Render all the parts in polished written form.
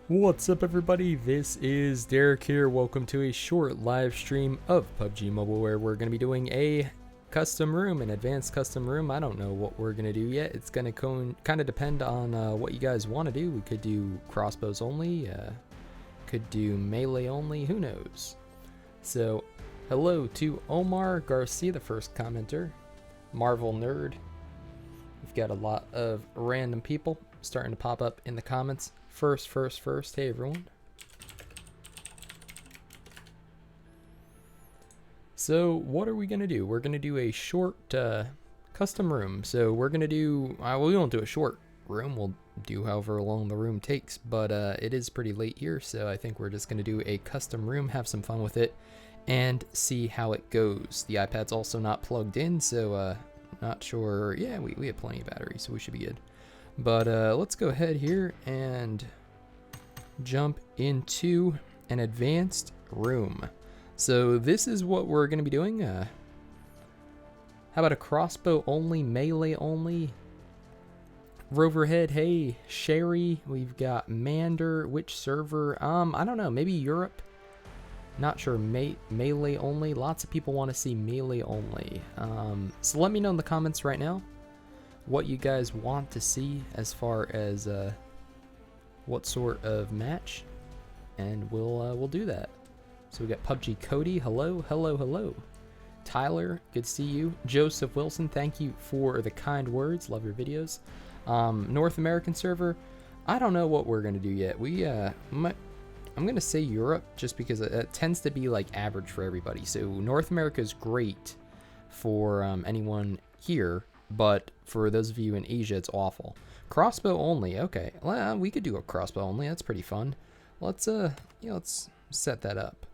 What's up, everybody? This is Derek here. Welcome to a short live stream of PUBG Mobile where we're going to be doing a custom room, an advanced custom room. I don't know what we're going to do yet. It's going to kind of depend on what you guys want to do. We could do crossbows only, could do melee only, who knows. So, hello to Omar Garcia, the first commenter, Marvel Nerd. We've got a lot of random people starting to pop up in the comments. First. Hey, everyone. So, what are we going to do? We're going to do a short custom room. So, we're going to do... we won't do a short room. We'll do however long the room takes. But it is pretty late here, so I think we're just going to do a custom room, have some fun with it, and see how it goes. The iPad's also not plugged in, so not sure... Yeah, we have plenty of battery, so we should be good. But let's go ahead here and jump into an advanced room. So this is what we're going to be doing. How about a crossbow only, melee only? Roverhead, hey, Sherry, we've got Mander, which server? I don't know, maybe Europe? Not sure, melee only? Lots of people want to see melee only. So let me know in the comments right now what you guys want to see as far as what sort of match, and we'll do that. So we got PUBG Cody, hello. Tyler, good to see you. Joseph Wilson, thank you for the kind words, love your videos. North American server, I don't know what we're gonna do yet. I'm gonna say Europe just because it tends to be like average for everybody. So North America is great for anyone here, but for those of you in Asia, it's awful. Crossbow only, okay. Well, we could do a crossbow only. That's pretty fun. Let's let's set that up.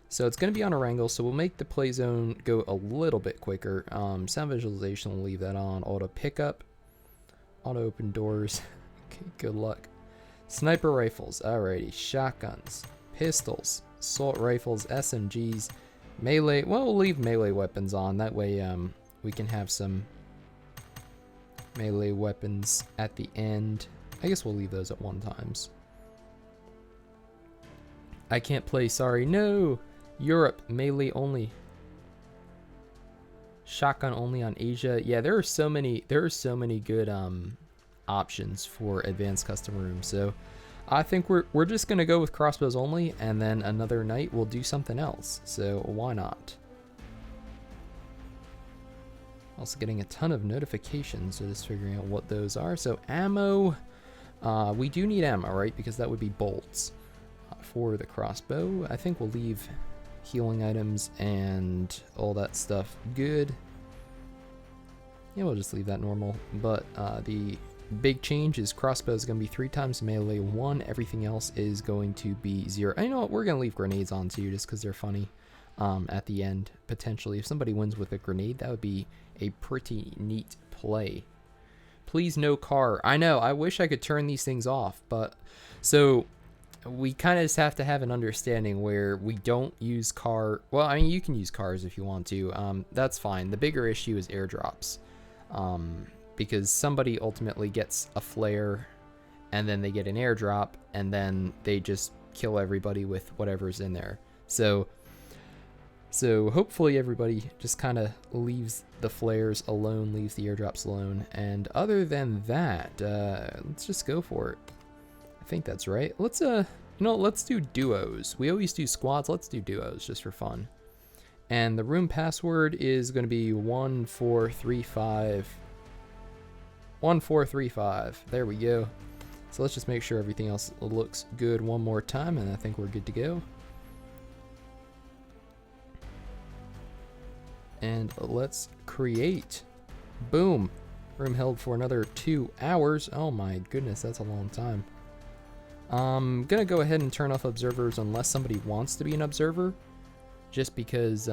So it's going to be on a wrangle, so we'll make the play zone go a little bit quicker. Sound visualization, we'll leave that on. Auto pickup, auto open doors. Okay, good luck. Sniper rifles, alrighty. Shotguns, pistols, assault rifles, SMGs, melee. Well, we'll leave melee weapons on. That way, we can have some melee weapons at the end. I guess we'll leave those at 1 times. I can't play, sorry. No! Europe, melee only. Shotgun only on Asia. Yeah, there are so many good options for advanced custom rooms. So I think we're just gonna go with crossbows only, and then another night we'll do something else. So why not? Also getting a ton of notifications, so just figuring out what those are. So ammo, we do need ammo, right? Because that would be bolts for the crossbow. I think we'll leave healing items and all that stuff good. Yeah, we'll just leave that normal. But the big change is crossbow is going to be 3 times melee 1. Everything else is going to be 0. I know what, we're going to leave grenades on too, just because they're funny. At the end, potentially, if somebody wins with a grenade, that would be a pretty neat play. Please no car. I know, I wish I could turn these things off, but so we kind of just have to have an understanding where we don't use car. Well, I mean, you can use cars if you want to. That's fine. The bigger issue is airdrops, because somebody ultimately gets a flare and then they get an airdrop and then they just kill everybody with whatever's in there. So hopefully everybody just kind of leaves the flares alone, leaves the airdrops alone. And other than that, let's just go for it. I think that's right. Let's let's do duos. We always do squads. Let's do duos just for fun. And the room password is going to be 1435. 1435. There we go. So let's just make sure everything else looks good one more time, and I think we're good to go. And let's create. Boom. Room held for another 2 hours. Oh my goodness, that's a long time. I'm gonna go ahead and turn off observers unless somebody wants to be an observer, just because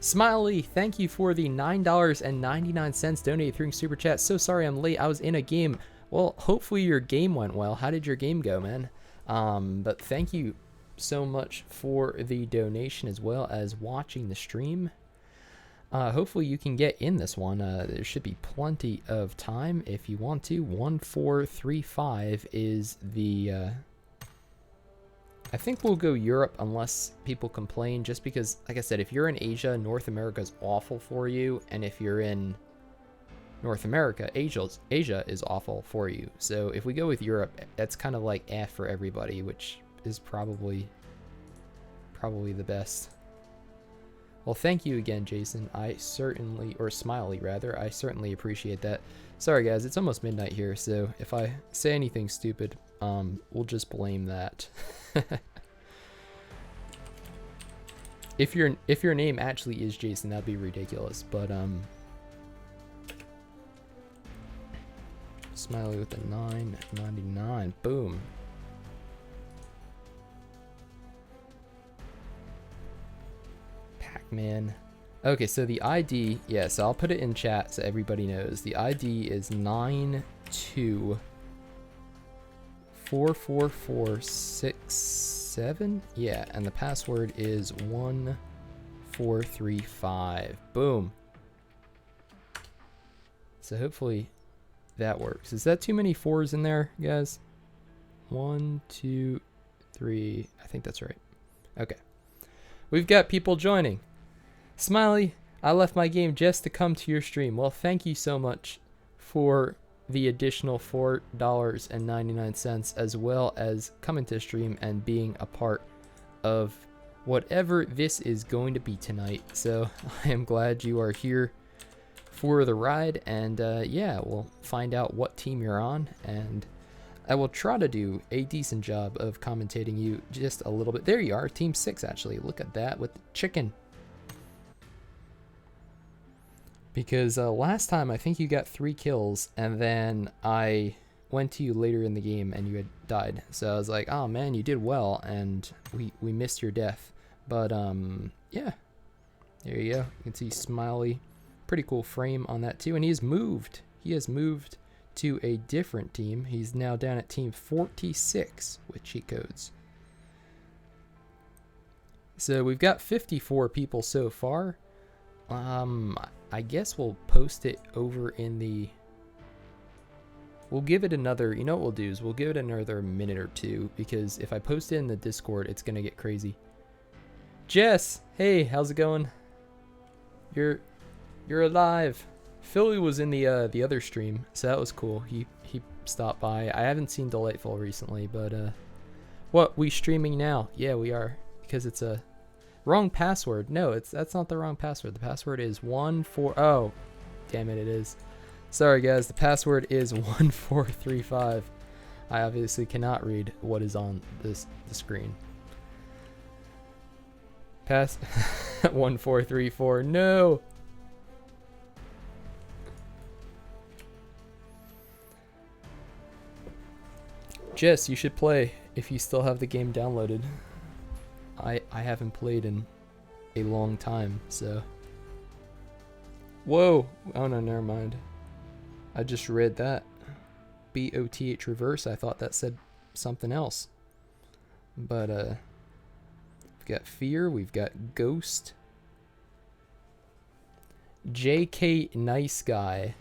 Smiley, thank you for the $9.99 donated through Super Chat. So sorry I'm late, I was in a game. Well, hopefully your game went well. How did your game go, man? But thank you so much for the donation as well as watching the stream. hopefully you can get in this one. There should be plenty of time if you want to. 1435 is the... I think we'll go Europe unless people complain, just because, like I said, if you're in Asia, North America is awful for you, and if you're in North America, Asia is awful for you. So if we go with Europe, that's kind of like for everybody, which is probably the best. Well, thank you again, Jason. I certainly, or Smiley rather, I certainly appreciate that. Sorry guys, it's almost midnight here, so if I say anything stupid, we'll just blame that. If your name actually is Jason, that'd be ridiculous, but Smiley with a 9.99. Boom. Pac-Man. Okay, so the ID, yes, I'll put it in chat so everybody knows. The ID is 924467. Yeah, and the password is 1435. Boom. So hopefully that works. Is that too many 4s in there, guys? 1, 2, 3. I think that's right. Okay. We've got people joining. Smiley, I left my game just to come to your stream. Well, thank you so much for the additional $4.99, as well as coming to stream and being a part of whatever this is going to be tonight. So I am glad you are here for the ride, and yeah, we'll find out what team you're on, and I will try to do a decent job of commentating you just a little bit. There you are, team 6 actually. Look at that with the chicken. Because last time I think you got 3 kills, and then I went to you later in the game and you had died. So I was like, oh man, you did well, and we missed your death. But yeah, there you go. You can see Smiley. Pretty cool frame on that too, and he has moved to a different team. He's now down at team 46 with cheat codes. So we've got 54 people so far. I guess we'll post it over in the... We'll give it another... You know what we'll do is we'll give it another minute or two, because if I post it in the Discord, it's going to get crazy. Jess! Hey, how's it going? You're alive. Philly was in the other stream, so that was cool. He stopped by. I haven't seen Delightful recently, but what, we streaming now? Yeah, we are, because it's a wrong password. No, that's not the wrong password. The password is 14. Oh, damn it, it is. Sorry guys, the password is 1435. I obviously cannot read what is on the screen. Pass 1434. No. Jess, you should play if you still have the game downloaded. I haven't played in a long time, so. Whoa! Oh no, never mind. I just read that. BOTH reverse. I thought that said something else. But we've got Fear, we've got Ghost. JK Nice Guy.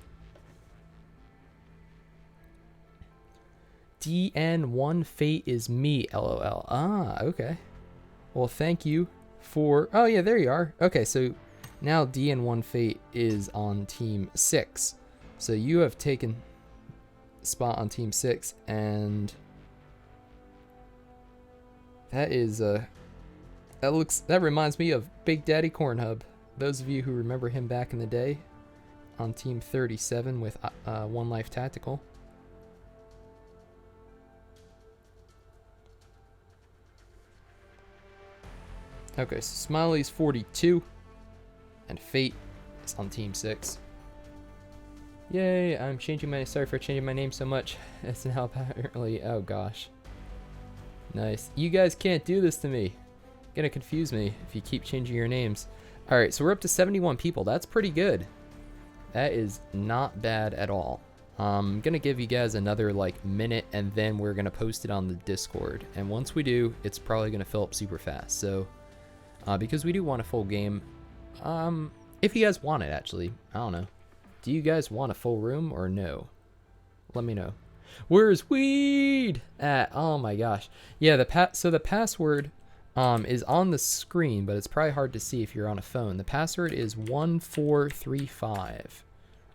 DN1 Fate is me, LOL. Ah, okay. Well, thank you for... Oh, yeah, there you are. Okay, so now DN1 Fate is on Team 6. So you have taken spot on Team 6, and that is... that reminds me of Big Daddy Cornhub. Those of you who remember him back in the day on Team 37 with One Life Tactical. Okay, so Smiley's 42, and Fate is on Team 6. Yay, I'm changing my... Sorry for changing my name so much. It's now apparently... Oh, gosh. Nice. You guys can't do this to me. Gonna confuse me if you keep changing your names. Alright, so we're up to 71 people. That's pretty good. That is not bad at all. I'm gonna give you guys another, like, minute, and then we're gonna post it on the Discord. And once we do, it's probably gonna fill up super fast. So... because we do want a full game, If you guys want it, actually. I don't know. Do you guys want a full room or no? Let me know. Where's weed at? Oh my gosh. Yeah, so the password is on the screen, but it's probably hard to see if you're on a phone. The password is 1435.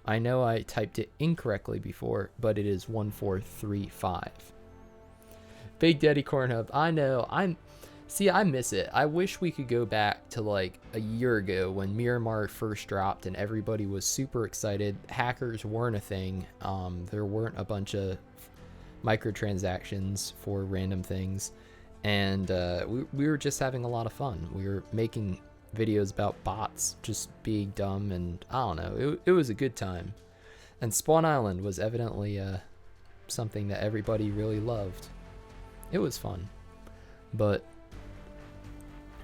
I know I typed it incorrectly before, but it is 1435. Big Daddy Corn Hub. I know. See, I miss it. I wish we could go back to like a year ago when Miramar first dropped and everybody was super excited. Hackers weren't a thing. There weren't a bunch of microtransactions for random things. And we were just having a lot of fun. We were making videos about bots just being dumb, and I don't know. It was a good time. And Spawn Island was evidently something that everybody really loved. It was fun. But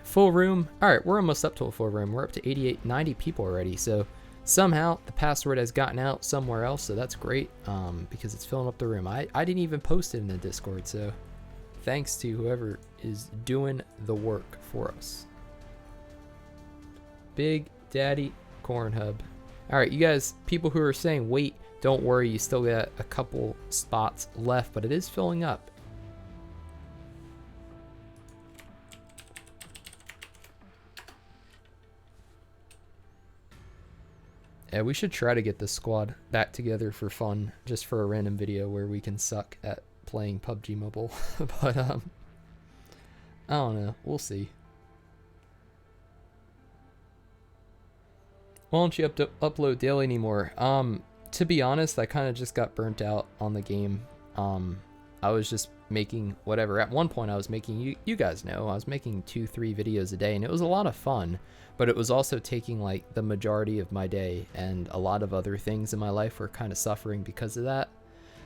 full room. All right, we're almost up to a full room. We're up to 88, 90 people already. So somehow the password has gotten out somewhere else. So that's great because it's filling up the room. I didn't even post it in the Discord. So thanks to whoever is doing the work for us. Big Daddy Corn Hub. All right, you guys, people who are saying, wait, don't worry. You still got a couple spots left, but it is filling up. Yeah, we should try to get this squad back together for fun, just for a random video where we can suck at playing PUBG Mobile. But I don't know. We'll see. Why don't you upload daily anymore? To be honest, I kind of just got burnt out on the game. I was just making whatever. At one point, I was making, you guys know, I was making 2-3 videos a day, and it was a lot of fun. But it was also taking like the majority of my day, and a lot of other things in my life were kind of suffering because of that.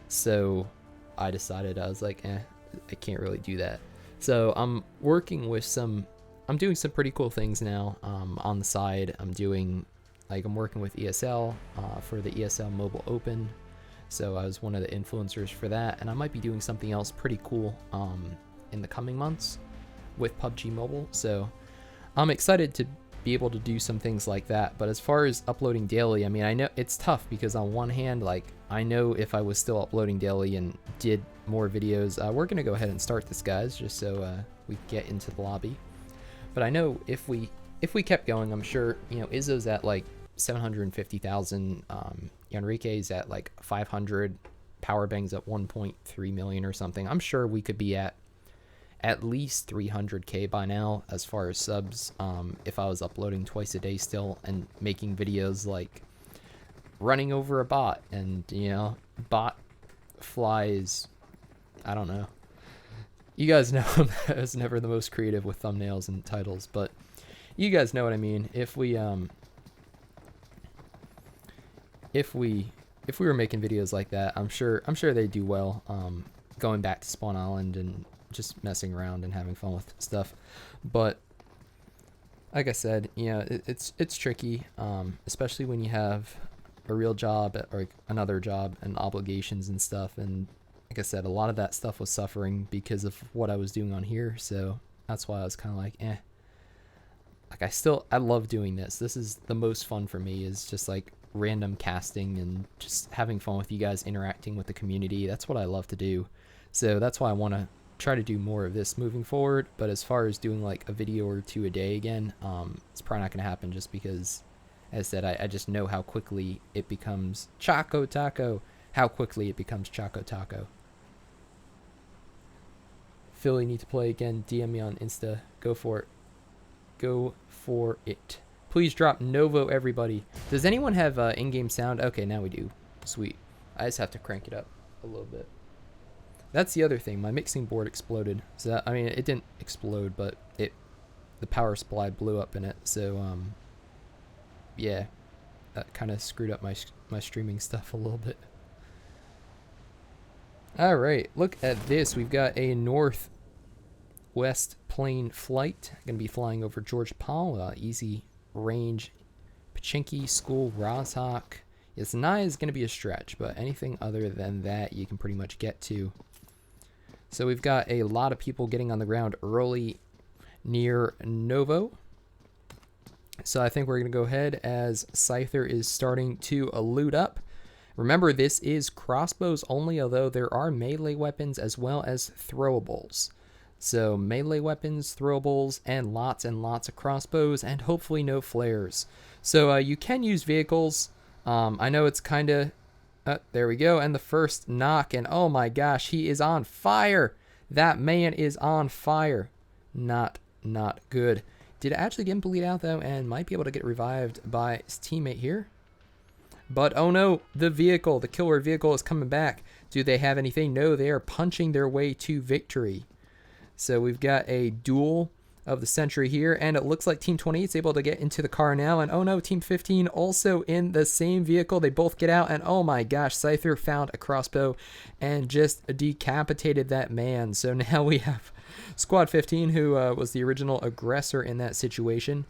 So I decided, I was like, I can't really do that. So I'm working with I'm doing some pretty cool things now on the side. I'm working with ESL for the ESL Mobile Open. So I was one of the influencers for that, and I might be doing something else pretty cool in the coming months with PUBG Mobile. So I'm excited to be able to do some things like that. But as far as uploading daily, I mean, I know it's tough because on one hand, like, I know if I was still uploading daily and did more videos, we're gonna go ahead and start this, guys, just so we get into the lobby. But I know if we kept going, I'm sure, you know, Izzo's at like 750,000, Enrique's at like 500, Powerbang's at 1.3 million or something. I'm sure we could be at least 300k by now as far as subs, if I was uploading twice a day still and making videos like running over a bot, and, you know, bot flies, I don't know. You guys know I was never the most creative with thumbnails and titles, but you guys know what I mean. If we were making videos like that, I'm sure they do well, going back to Spawn Island and just messing around and having fun with stuff. But like I said, you know, it's tricky, especially when you have a real job or another job and obligations and stuff. And like I said, a lot of that stuff was suffering because of what I was doing on here. So that's why I was kind of like, like, I love doing this. This is the most fun for me, is just like random casting and just having fun with you guys, interacting with the community. That's what I love to do. So that's why I want to try to do more of this moving forward. But as far as doing like a video or two a day again, it's probably not going to happen, just because, as I said, I just know how quickly it becomes Choco Taco. How quickly it becomes Choco Taco. Philly need to play again. DM me on Insta. Go for it. Go for it. Please drop Novo, everybody. Does anyone have in-game sound? Okay, now we do. Sweet. I just have to crank it up a little bit. That's the other thing. My mixing board exploded. So that, I mean, it didn't explode, but the power supply blew up in it. So yeah, that kind of screwed up my streaming stuff a little bit. All right, look at this. We've got a northwest plane flight. Going to be flying over George Powell. Easy range. Pachinki School, Rozhok. Yasnaya is going to be a stretch, but anything other than that you can pretty much get to. So we've got a lot of people getting on the ground early near Novo. So I think we're going to go ahead as Scyther is starting to loot up. Remember, this is crossbows only, although there are melee weapons as well as throwables. So melee weapons, throwables, and lots of crossbows, and hopefully no flares. So you can use vehicles. I know it's kind of... there we go, and the first knock, and oh my gosh, he is on fire! That man is on fire. Not good. Did actually get him bleed out, though, and might be able to get revived by his teammate here. But, oh no, the vehicle, the killer vehicle is coming back. Do they have anything? No, they are punching their way to victory. So we've got a duel of the century here, and it looks like Team 28 is able to get into the car now. And oh no, Team 15 also in the same vehicle. They both get out, and oh my gosh, Scyther found a crossbow and just decapitated that man. So now we have Squad 15, who was the original aggressor in that situation.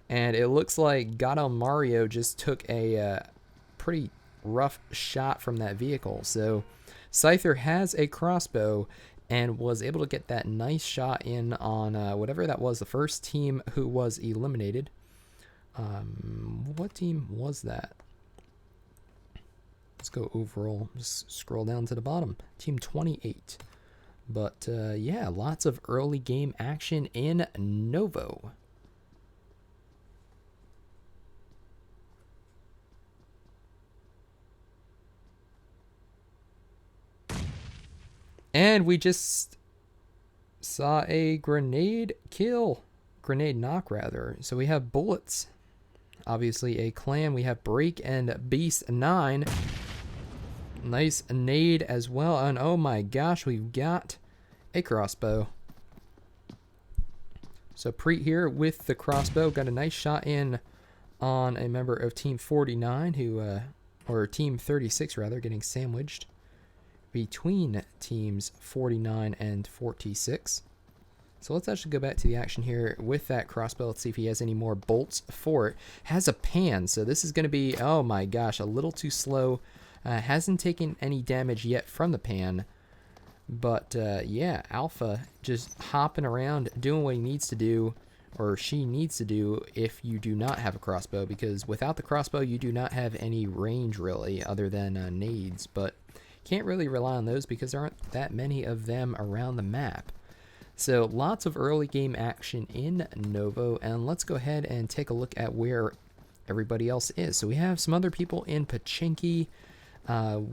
And it looks like Gato Mario just took a pretty rough shot from that vehicle. So Scyther has a crossbow and was able to get that nice shot in on whatever that was, the first team who was eliminated. What team was that? Let's go overall. Just scroll down to the bottom. Team 28. But yeah, lots of early game action in Novo. And we just saw a grenade kill. Grenade knock, rather. So we have bullets. Obviously a clan. We have Break and Beast 9. Nice nade as well. And oh my gosh, we've got a crossbow. So Preet here with the crossbow. Got a nice shot in on a member of Team 49 who, or Team 36 rather, getting sandwiched between teams 49 and 46. So let's actually go back to the action here with that crossbow. Let's see if he has any more bolts for it. Has a pan, so this is going to be, oh my gosh, a little too slow. Hasn't taken any damage yet from the pan. But yeah, Alpha just hopping around, doing what he needs to do, or she needs to do if you do not have a crossbow, because without the crossbow you do not have any range really other than nades. But can't really rely on those because there aren't that many of them around the map. So lots of early game action in Novo, and let's go ahead and take a look at where everybody else is. So we have some other people in Pachinki.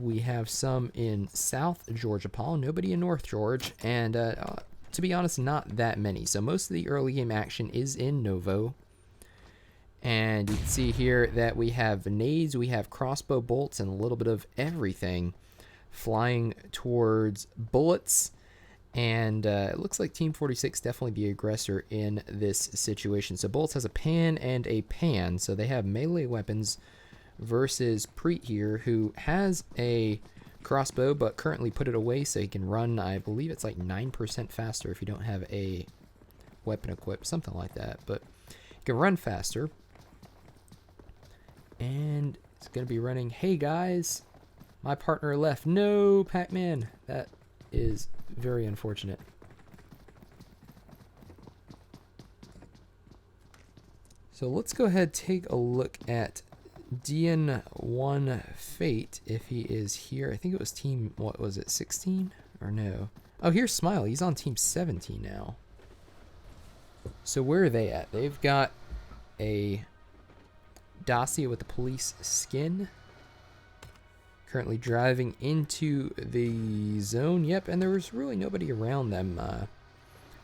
We have some in South Georgia, Paul. Nobody in North Georgia, and to be honest, not that many. So most of the early game action is in Novo. And you can see here that we have nades, we have crossbow bolts, and a little bit of everything flying towards bullets. And it looks like Team 46 definitely the aggressor in this situation. So Bullets has a pan and a pan, so they have melee weapons versus Preet here, who has a crossbow but currently put it away so he can run, I believe it's like 9% faster if you don't have a weapon equipped, something like that. But you can run faster. And it's going to be running, hey guys, my partner left. No, Pac-Man. That is very unfortunate. So let's go ahead and take a look at DN1 Fate, if he is here. I think it was team, what was it, 16? Or no? Oh, here's Smile. He's on team 17 now. So where are they at? They've got a Dacia with the police skin. Currently driving into the zone. Yep, and there was really nobody around them.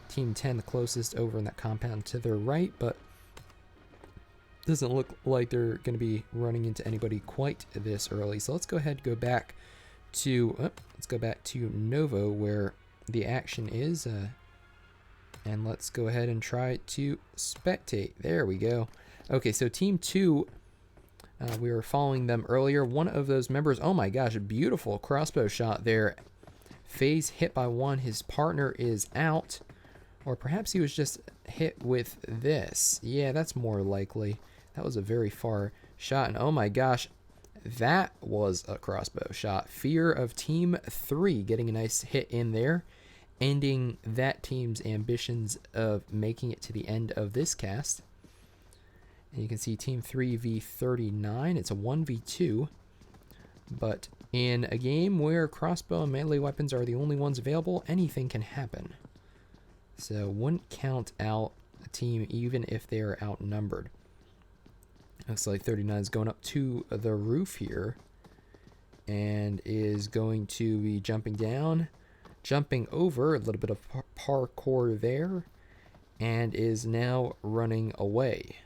Team 10, the closest, over in that compound to their right, but doesn't look like they're going to be running into anybody quite this early. So let's go ahead and go back to Novo, where the action is, and let's go ahead and try to spectate. There we go. Okay, so Team 2. We were following them earlier. One of those members, oh my gosh, a beautiful crossbow shot there. FaZe hit by one. His partner is out. Or perhaps he was just hit with this. Yeah, that's more likely. That was a very far shot. And oh my gosh, that was a crossbow shot. Fear of Team 3 getting a nice hit in there, ending that team's ambitions of making it to the end of this cast. And you can see Team 3 v 39. It's a 1v2. But in a game where crossbow and melee weapons are the only ones available, anything can happen. So wouldn't count out a team even if they are outnumbered. Looks like 39 is going up to the roof here and is going to be jumping down, jumping over, a little bit of parkour there, and is now running away.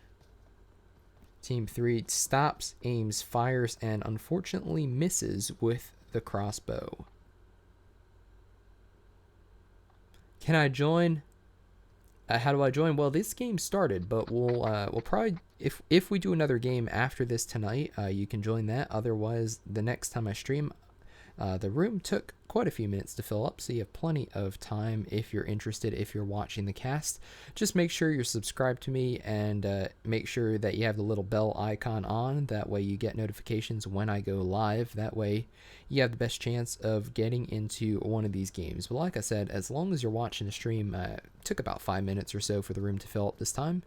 Team 3 stops, aims, fires, and unfortunately misses with the crossbow. Can I join? How do I join? Well, this game started, but we'll probably, if we do another game after this tonight, you can join that. Otherwise, the next time I stream, the room took quite a few minutes to fill up, so you have plenty of time if you're interested, if you're watching the cast. Just make sure you're subscribed to me and make sure that you have the little bell icon on. That way you get notifications when I go live. That way you have the best chance of getting into one of these games. But like I said, as long as you're watching the stream, it took about 5 minutes or so for the room to fill up this time.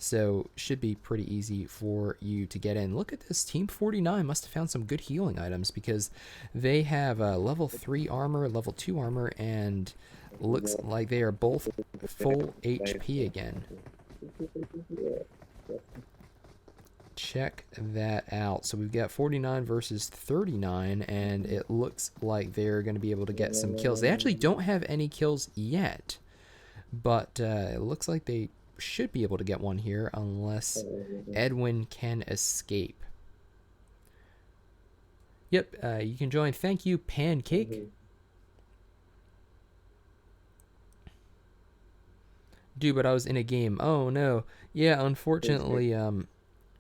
So should be pretty easy for you to get in. Look at this. Team 49 must have found some good healing items because they have level 3 armor, level 2 armor, and looks like they are both full HP again. Check that out. So we've got 49 versus 39, and it looks like they're going to be able to get some kills. They actually don't have any kills yet, but it looks like they should be able to get one here unless Edwin can escape. Yep, you can join. Thank you, Pancake. Dude, but I was in a game. Oh no. Yeah, unfortunately,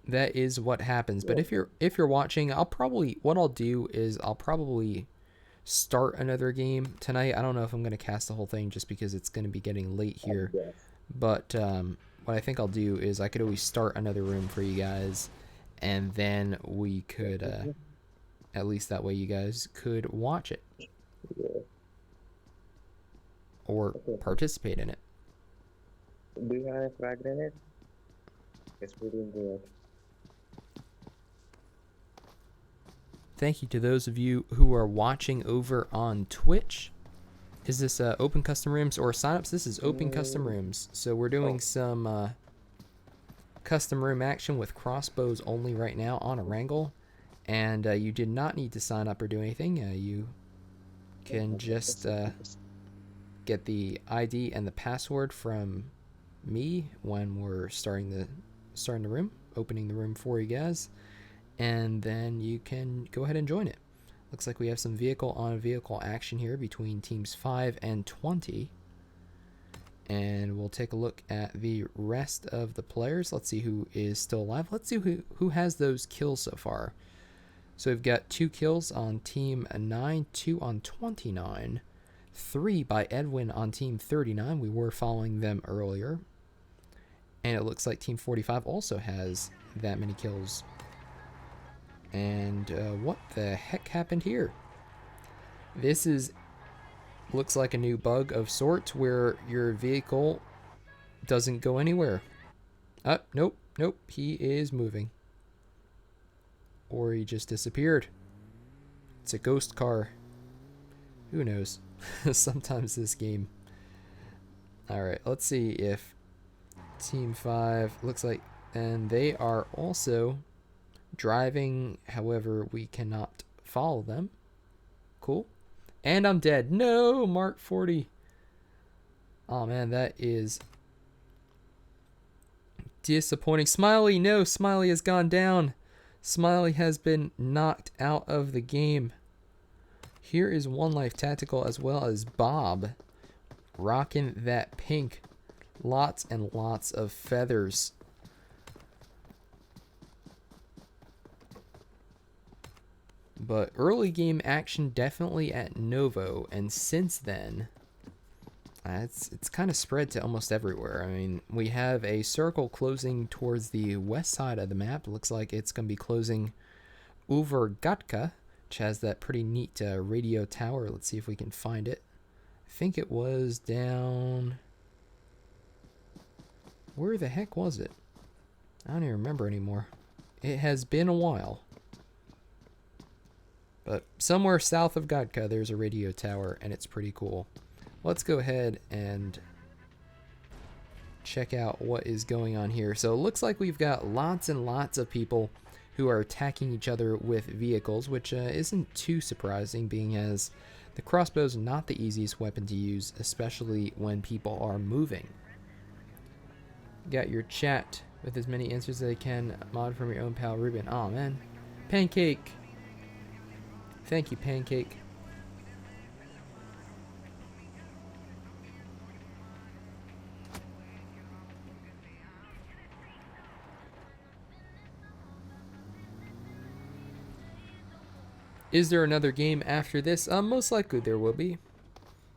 that is what happens. But if you're watching, what I'll do is I'll probably start another game tonight. I don't know if I'm gonna cast the whole thing just because it's gonna be getting late here. But what I think I'll do is I could always start another room for you guys, and then we could, at least that way you guys could watch it. Or participate in it. Do you have a frag grenade? Yes, we didn't do it. Thank you to those of you who are watching over on Twitch. Is this open custom rooms or signups? This is open custom rooms. So we're doing some custom room action with crossbows only right now on a wrangle. And you did not need to sign up or do anything. You can just get the ID and the password from me when we're starting the room, opening the room for you guys. And then you can go ahead and join it. Looks like we have some vehicle on vehicle action here between teams 5 and 20. And we'll take a look at the rest of the players. Let's see who is still alive. Let's see who has those kills so far. So we've got 2 kills on team 9, 2 on 29, 3 by Edwin on team 39. We were following them earlier. And it looks like team 45 also has that many kills. And what the heck happened here? This looks like a new bug of sorts where your vehicle doesn't go anywhere. Nope, he is moving. Or he just disappeared. It's a ghost car. Who knows? Sometimes this game. Alright, let's see if Team 5 looks like, and they are also driving, however we cannot follow them. Cool. And I'm dead. No, Mark 40. Oh man, that is disappointing. Smiley, no, Smiley has gone down. Smiley has been knocked out of the game. Here is One Life Tactical as well as Bob rocking that pink. Lots and lots of feathers. But early game action definitely at Novo, and since then, it's kind of spread to almost everywhere. I mean, we have a circle closing towards the west side of the map. Looks like it's going to be closing over Gatka, which has that pretty neat radio tower. Let's see if we can find it. I think it was down... Where the heck was it? I don't even remember anymore. It has been a while. But somewhere south of Godka, there's a radio tower, and it's pretty cool. Let's go ahead and check out what is going on here. So it looks like we've got lots and lots of people who are attacking each other with vehicles, which isn't too surprising, being as the crossbow is not the easiest weapon to use, especially when people are moving. Got your chat with as many answers as they can. Mod from your own pal Ruben. Oh man, Pancake. Thank you, Pancake. Is there another game after this? Most likely there will be.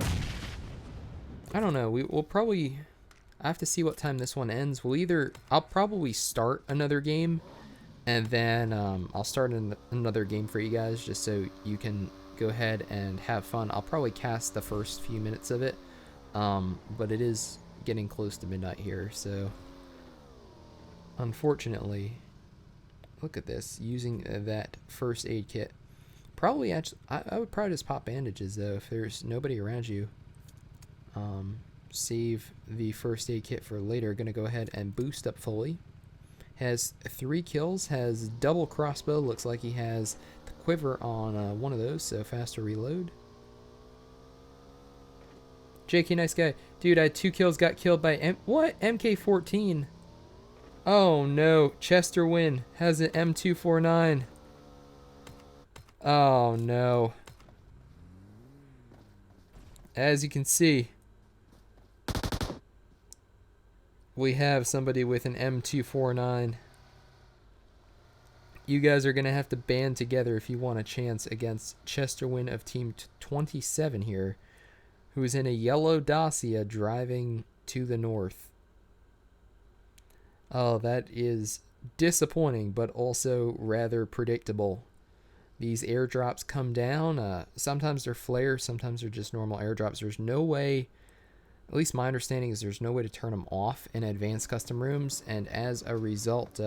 I don't know. We'll probably... I have to see what time this one ends. I'll probably start another game, and then I'll start another game for you guys, just so you can go ahead and have fun. I'll probably cast the first few minutes of it, but it is getting close to midnight here, so unfortunately, look at this, using that first aid kit. Probably actually, I would probably just pop bandages though if there's nobody around you. Save the first aid kit for later. Gonna go ahead and boost up fully. Has 3 kills, has double crossbow. Looks like he has the quiver on one of those, so faster reload. JK, nice guy. Dude, I had 2 kills, got killed by what? MK14. Oh no, Chester Wynn has an M249. Oh no. As you can see, we have somebody with an M249. You guys are going to have to band together if you want a chance against Chester Wynn of Team 27 here, who is in a yellow Dacia driving to the north. Oh, that is disappointing, but also rather predictable. These airdrops come down. Sometimes they're flares, sometimes they're just normal airdrops. There's no way... At least my understanding is there's no way to turn them off in advanced custom rooms, and as a result,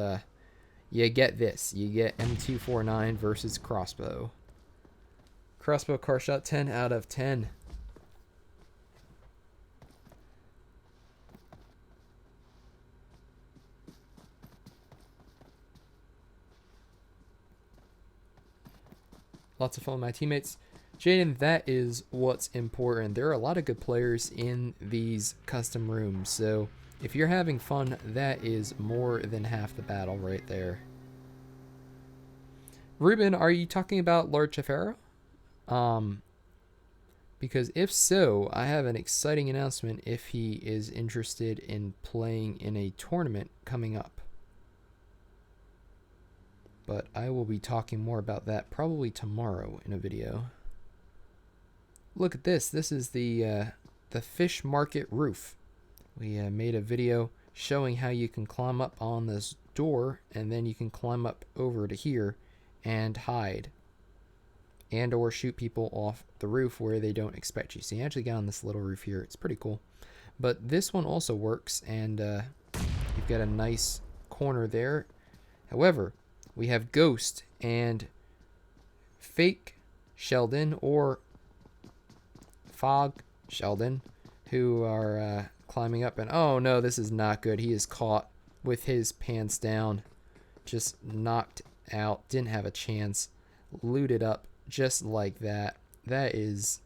you get this. You get M249 versus crossbow. Crossbow car shot, 10 out of 10. Lots of fun with my teammates. Jaden, that is what's important. There are a lot of good players in these custom rooms, so if you're having fun, that is more than half the battle right there. Ruben, are you talking about Lord Chefero? Because if so, I have an exciting announcement if he is interested in playing in a tournament coming up. But I will be talking more about that probably tomorrow in a video. Look at this. This is the fish market roof. We made a video showing how you can climb up on this door, and then you can climb up over to here and hide, and or shoot people off the roof where they don't expect you. So you actually get on this little roof here. It's pretty cool. But this one also works, and you've got a nice corner there. However, we have Ghost and Fake Sheldon, or Fog Sheldon, who are climbing up, and oh no, this is not good. He is caught with his pants down, just knocked out, didn't have a chance, looted up just like that. That is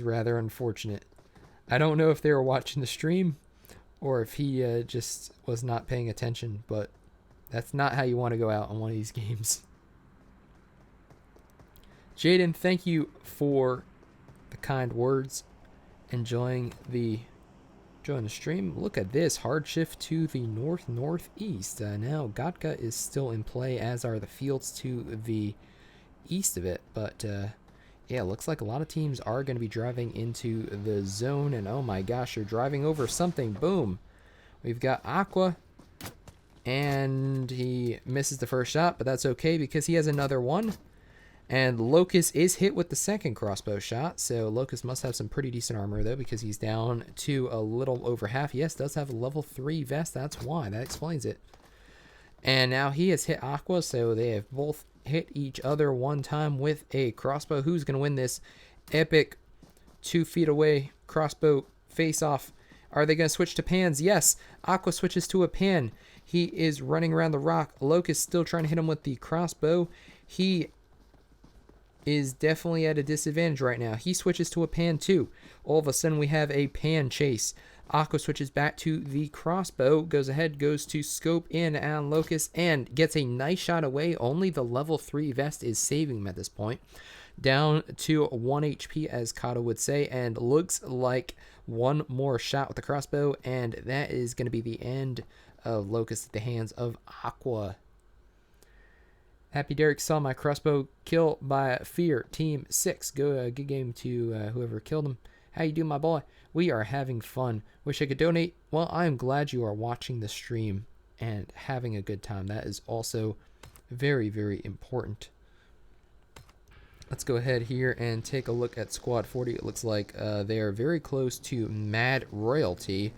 rather unfortunate. I don't know if they were watching the stream or if he just was not paying attention, but that's not how you want to go out on one of these games. Jaden, thank you for the kind words. Enjoying the stream. Look at this, hard shift to the northeast. Now Gatka is still in play, as are the fields to the east of it, but yeah, looks like a lot of teams are going to be driving into the zone, and oh my gosh, you're driving over something. Boom. We've got Aqua, and he misses the first shot, but that's okay because he has another one. And Locust is hit with the second crossbow shot. So Locust must have some pretty decent armor, though, because he's down to a little over half. Yes, does have a level 3 vest. That's why. That explains it. And now he has hit Aqua, so they have both hit each other one time with a crossbow. Who's going to win this epic 2 feet away crossbow face-off? Are they going to switch to pans? Yes. Aqua switches to a pan. He is running around the rock. Locust still trying to hit him with the crossbow. He is definitely at a disadvantage right now. He switches to a pan too. All of a sudden we have a pan chase. Aqua switches back to the crossbow, goes ahead, goes to scope in on Locust, and gets a nice shot away. Only the level 3 vest is saving him at this point. Down to 1 HP, as Kato would say, and looks like one more shot with the crossbow, and that is going to be the end of Locust at the hands of Aqua. Happy Derek saw my crossbow kill by Fear Team 6. Good game to whoever killed him. How you doing, my boy? We are having fun. Wish I could donate. Well, I am glad you are watching the stream and having a good time. That is also very, very important. Let's go ahead here and take a look at Squad 40. It looks like they are very close to Mad Royalty,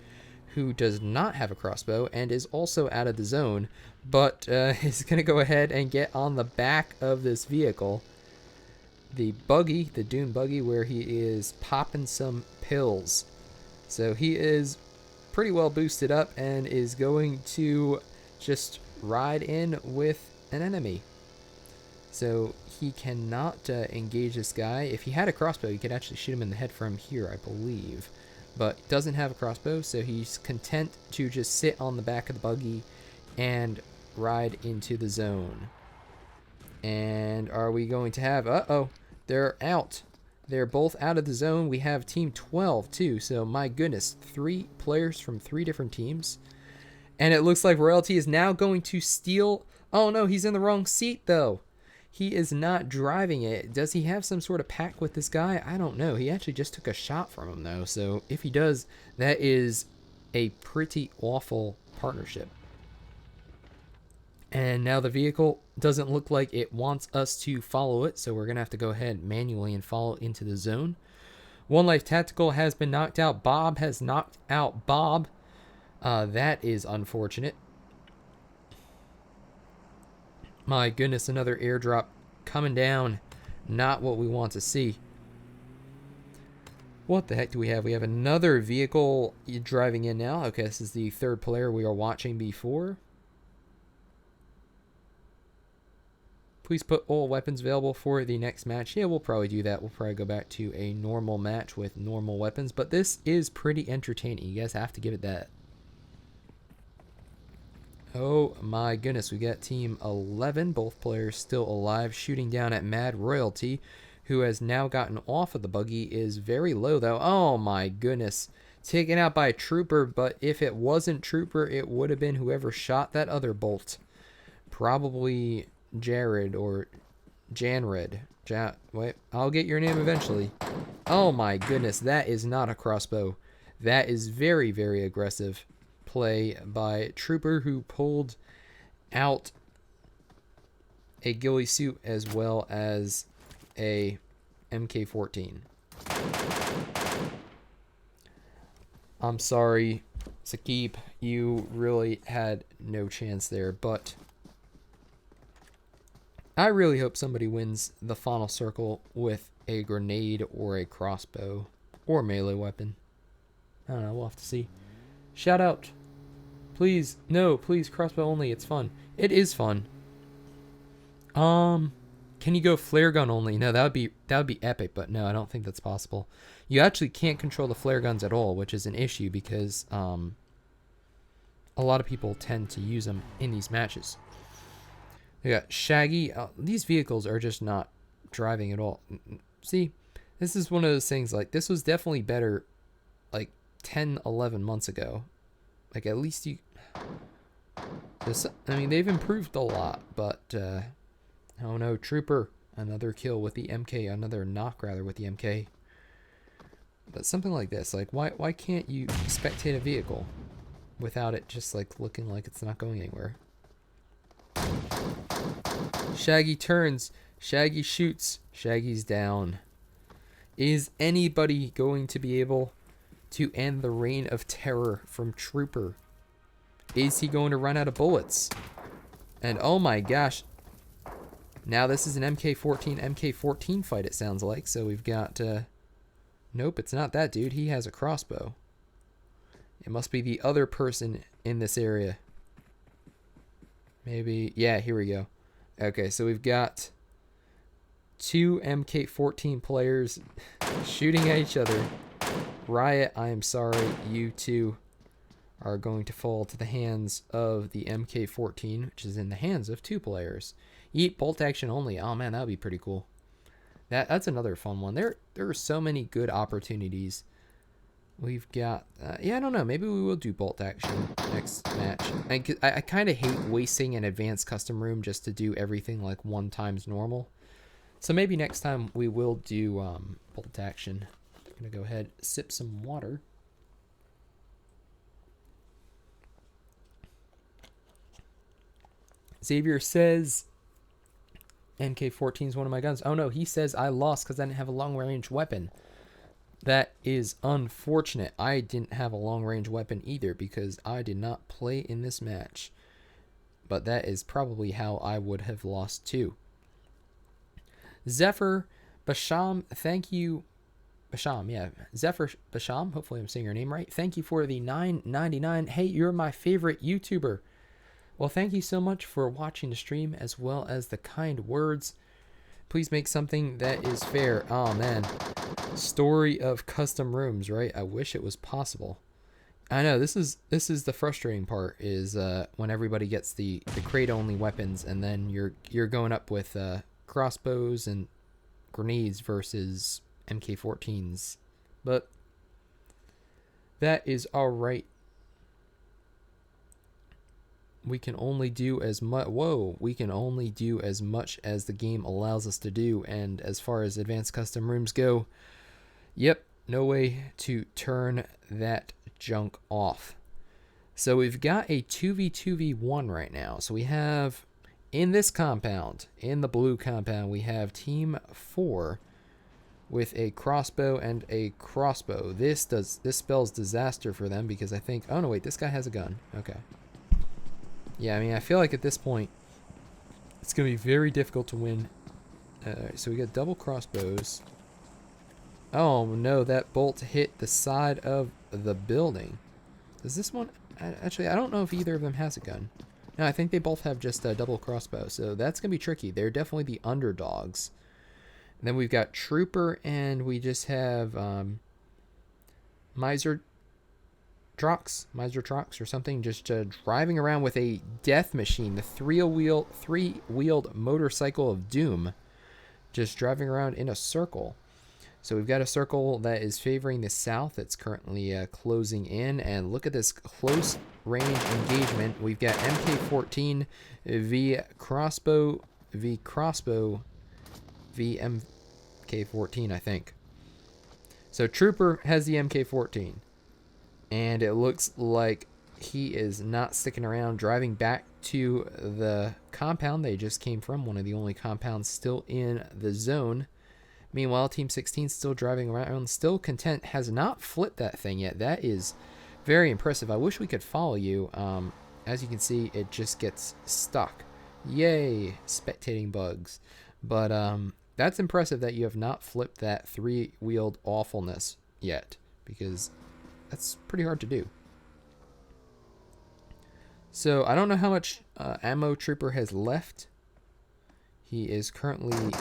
who does not have a crossbow and is also out of the zone, but is going to go ahead and get on the back of this vehicle. The buggy, the Dune buggy, where he is popping some pills. So he is pretty well boosted up and is going to just ride in with an enemy. So he cannot engage this guy. If he had a crossbow, he could actually shoot him in the head from here, I believe. But doesn't have a crossbow, so he's content to just sit on the back of the buggy and ride into the zone. And are we going to have... Uh-oh. They're out. They're both out of the zone. We have Team 12, too. So, my goodness. 3 players from 3 different teams. And it looks like Royalty is now going to steal... Oh, no. He's in the wrong seat, though. He is not driving it. Does he have some sort of pact with this guy? I don't know. He actually just took a shot from him, though. So, if he does, that is a pretty awful partnership. And now the vehicle doesn't look like it wants us to follow it, so we're going to have to go ahead manually and follow into the zone. One Life Tactical has been knocked out. Bob has knocked out Bob. That is unfortunate. My goodness, another airdrop coming down. Not what we want to see. What the heck do we have? We have another vehicle driving in now. Okay, this is the 3rd player we are watching before. Please put all weapons available for the next match. Yeah, we'll probably do that. We'll probably go back to a normal match with normal weapons. But this is pretty entertaining. You guys have to give it that. Oh my goodness. We got Team 11. Both players still alive. Shooting down at Mad Royalty, who has now gotten off of the buggy. Is very low, though. Oh my goodness. Taken out by a Trooper. But if it wasn't Trooper, it would have been whoever shot that other bolt. Probably... Jared or Janred. Wait, I'll get your name eventually. Oh my goodness, that is not a crossbow. That is very, very aggressive play by Trooper, who pulled out a ghillie suit as well as a MK14. I'm sorry, Sakib, you really had no chance there, but I really hope somebody wins the final circle with a grenade or a crossbow or melee weapon. I don't know, we'll have to see. Shout out. Please, no, please, crossbow only. It's fun. It is fun. Can you go flare gun only? No, that would be epic, but no, I don't think that's possible. You actually can't control the flare guns at all, which is an issue because a lot of people tend to use them in these matches. We got Shaggy. These vehicles are just not driving at all. See, this is one of those things, like, this was definitely better, like, 10, 11 months ago. Like, at least you... This, I mean, they've improved a lot, but, oh no, Trooper. Another kill with the MK. Another knock, rather, with the MK. But something like this, like, why can't you spectate a vehicle without it just, like, looking like it's not going anywhere? Shaggy turns. Shaggy shoots. Shaggy's down. Is anybody going to be able to end the reign of terror from Trooper? Is he going to run out of bullets? And oh my gosh. Now this is an MK14 fight, it sounds like. So we've got... nope, it's not that dude. He has a crossbow. It must be the other person in this area. Maybe... yeah, here we go. Okay, so we've got 2 MK14 players shooting at each other. Riot, I am sorry. You two are going to fall to the hands of the MK14, which is in the hands of 2 players. Eat bolt action only. Oh man, that would be pretty cool. That's another fun one. There are so many good opportunities. We've got, yeah, I don't know. Maybe we will do bolt action next match. I kind of hate wasting an advanced custom room just to do everything like 1 times normal. So maybe next time we will do bolt action. I'm going to go ahead, sip some water. Xavier says MK14 is one of my guns. Oh no, he says I lost because I didn't have a long-range weapon. That is unfortunate. I didn't have a long-range weapon either because I did not play in this match. But that is probably how I would have lost too. Zephyr Basham, thank you. Basham, yeah. Zephyr Basham, hopefully I'm saying your name right. Thank you for the $9.99. Hey, you're my favorite YouTuber. Well, thank you so much for watching the stream as well as the kind words. Please make something that is fair. Oh, man. Story of custom rooms, right? I wish it was possible. I know, this is the frustrating part is when everybody gets the crate-only weapons and then you're going up with crossbows and grenades versus MK14s. But that is all right. We can only do as much. Whoa, we can only do as much as the game allows us to do. And as far as advanced custom rooms go, yep, no way to turn that junk off. So we've got a 2v2v1 right now. So we have in this compound, in the blue compound, we have team 4 with a crossbow and a crossbow. This spells disaster for them because I think, oh no, wait, this guy has a gun. Okay. Yeah, I mean, I feel like at this point, it's going to be very difficult to win. So we got double crossbows. Oh, no, that bolt hit the side of the building. Does this one... actually, I don't know if either of them has a gun. No, I think they both have just a double crossbow, so that's going to be tricky. They're definitely the underdogs. And then we've got Trooper, and we just have Miser Trox or something, just driving around with a death machine, the three-wheeled motorcycle of doom, just driving around in a circle. So we've got a circle that is favoring the south. It's currently closing in, and look at this close range engagement. We've got MK14 v crossbow v MK14, I think. So Trooper has the MK14. And it looks like he is not sticking around, driving back to the compound they just came from, one of the only compounds still in the zone. Meanwhile, Team 16 still driving around, still content, has not flipped that thing yet. That is very impressive. I wish we could follow you. As you can see, it just gets stuck. Yay, spectating bugs. But that's impressive that you have not flipped that three-wheeled awfulness yet, because that's pretty hard to do. So I don't know how much ammo Trooper has left. He is currently...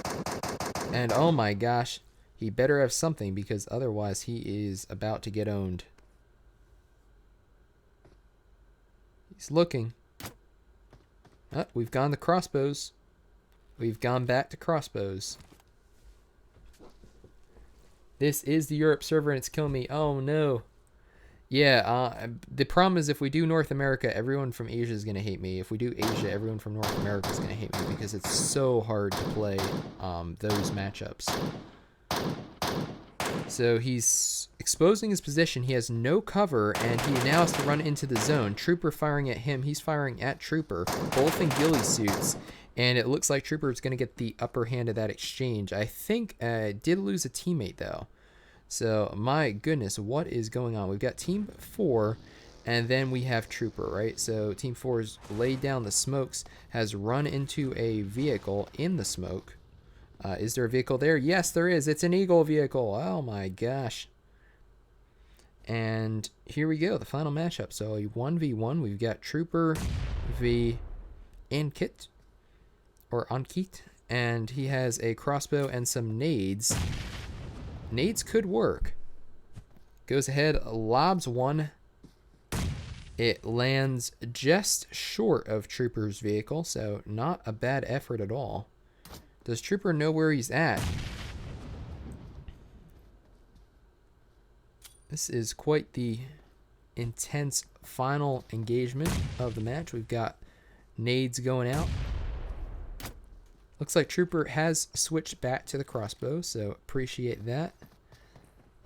and oh my gosh, he better have something because otherwise he is about to get owned. He's looking. Oh, we've gone to crossbows. We've gone back to crossbows. This is the Europe server and it's killing me. Oh no. Yeah, the problem is if we do North America, everyone from Asia is going to hate me. If we do Asia, everyone from North America is going to hate me because it's so hard to play those matchups. So he's exposing his position. He has no cover, and he now has to run into the zone. Trooper firing at him. He's firing at Trooper, both in ghillie suits. And it looks like Trooper is going to get the upper hand of that exchange. I think did lose a teammate, though. So, my goodness, what is going on? We've got Team 4, and then we have Trooper, right? So, Team 4's laid down the smokes, has run into a vehicle in the smoke. Is there a vehicle there? Yes, there is. It's an Eagle vehicle. Oh, my gosh. And here we go, the final matchup. So, a 1v1. We've got Trooper v. Ankit, or Ankit, and he has a crossbow and some nades. Nades could work. Goes ahead, lobs one. It lands just short of Trooper's vehicle, so not a bad effort at all. Does Trooper know where he's at? This is quite the intense final engagement of the match. We've got nades going out. Looks like Trooper has switched back to the crossbow, so appreciate that.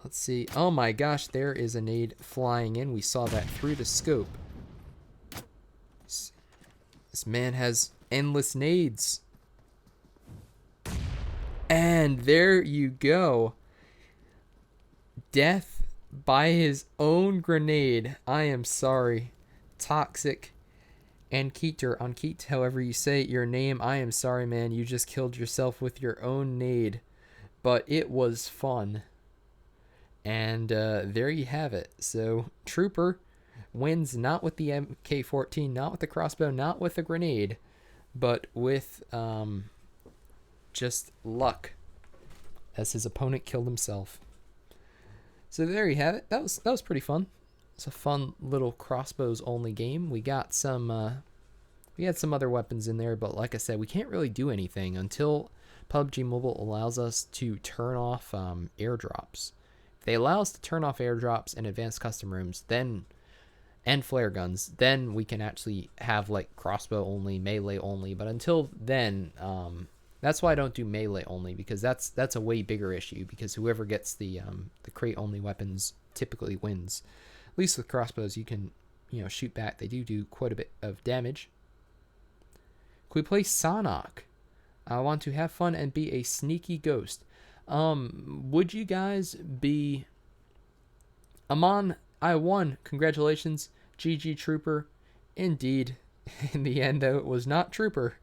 Let's see. Oh my gosh, there is a nade flying in. We saw that through the scope. This man has endless nades. And there you go. Death by his own grenade. I am sorry. Toxic. Ankit, or Ankit, however you say your name. I am sorry, man. You just killed yourself with your own nade. But it was fun. And there you have it. So, Trooper wins not with the MK14, not with the crossbow, not with the grenade, but with just luck, as his opponent killed himself. So there you have it. That was pretty fun. It's a fun little crossbows only game. We got some we had some other weapons in there, but like I said, we can't really do anything until PUBG Mobile allows us to turn off airdrops. If they allow us to turn off airdrops and advanced custom rooms, then and flare guns, then we can actually have like crossbow only, melee only. But until then, that's why I don't do melee only, because that's a way bigger issue, because whoever gets the crate only weapons typically wins. At least with crossbows, you can, shoot back. They do quite a bit of damage. Could we play Sanhok? I want to have fun and be a sneaky ghost. Would you guys be... Amon, I won. Congratulations. GG Trooper. Indeed. In the end, though, it was not Trooper,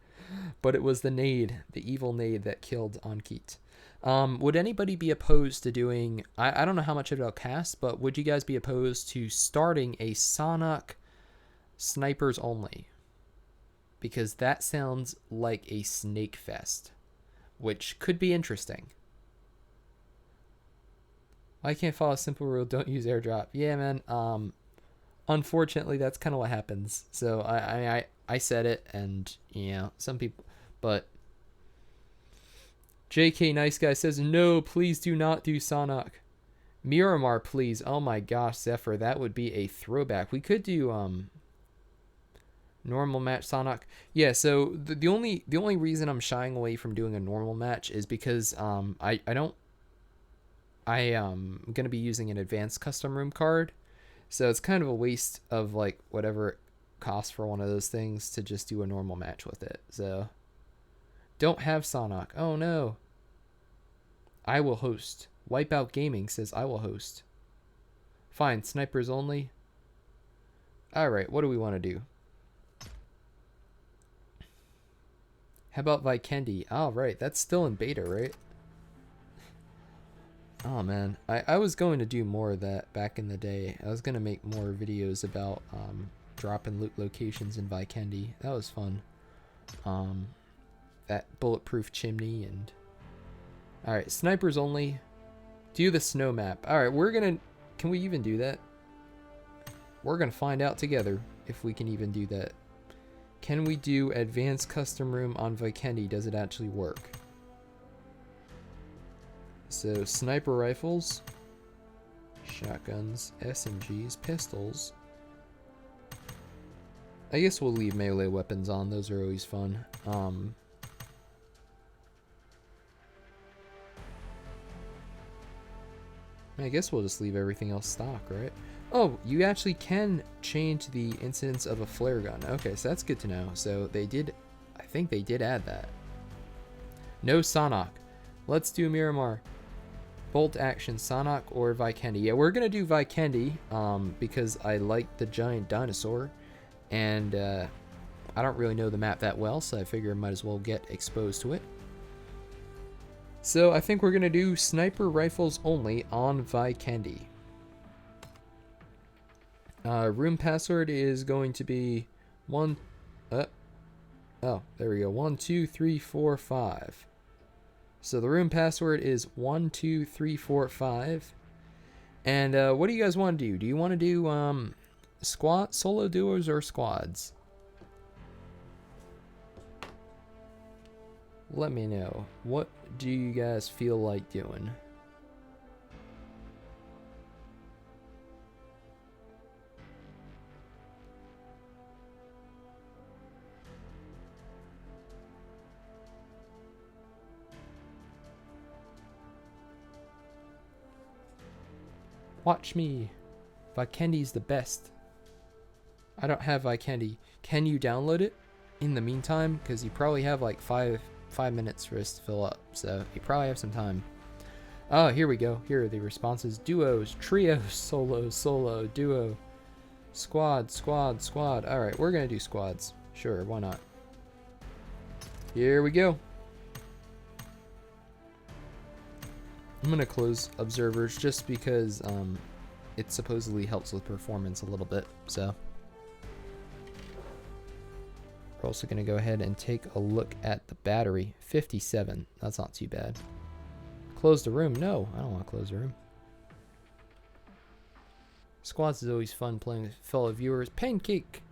but it was the nade, the evil nade that killed Ankit. Would anybody be opposed to doing... I don't know how much of it I'll cast, but would you guys be opposed to starting a Sanhok snipers only? Because that sounds like a snake fest, which could be interesting. I can't follow a simple rule, don't use airdrop. Yeah, man. Unfortunately, that's kind of what happens. So I said it, and some people, but JK Nice Guy says, no, please do not do Sanhok. Miramar, please. Oh my gosh, Zephyr, that would be a throwback. We could do normal match Sanhok. Yeah, so the only reason I'm shying away from doing a normal match is because I am gonna be using an advanced custom room card, so it's kind of a waste of like whatever it costs for one of those things to just do a normal match with it. So don't have Sanhok. Oh no. I will host. Wipeout Gaming says I will host. Fine, snipers only. Alright, what do we want to do? How about Vikendi? Oh, right, that's still in beta, right? Oh man, I was going to do more of that back in the day. I was going to make more videos about drop and loot locations in Vikendi. That was fun. That bulletproof chimney and... Alright, snipers only. Do the snow map. Alright, we're going to... Can we even do that? We're going to find out together if we can even do that. Can we do advanced custom room on Vikendi? Does it actually work? So, sniper rifles, shotguns, SMGs, pistols. I guess we'll leave melee weapons on. Those are always fun. I guess we'll just leave everything else stock, right? Oh, you actually can change the incidence of a flare gun. Okay, so that's good to know. So they did, I think they did add that. No Sonok. Let's do Miramar. Bolt action, Sonok or Vikendi. Yeah, we're gonna do Vikendi, because I like the giant dinosaur, and I don't really know the map that well, so I figure I might as well get exposed to it. So I think we're gonna do sniper rifles only on Vikendi. Room password is going to be oh, there we go. 1, 2, 3, 4, 5. So the room password is 1, 2, 3, 4, 5. And what do you guys want to do? Do you want to do solo duos or squads? Let me know. What do you guys feel like doing? Watch me. Vikendi's the best. I don't have Vikendi. Can you download it in the meantime? Because you probably have like five minutes for us to fill up. So you probably have some time. Oh, here we go. Here are the responses. Duos, trios, solo, duo, squad. Alright, we're going to do squads. Sure, why not? Here we go. I'm going to close observers just because it supposedly helps with performance a little bit. So we're also going to go ahead and take a look at the battery. 57. That's not too bad. Close the room. No, I don't want to close the room. Squads is always fun playing with fellow viewers. Pancake.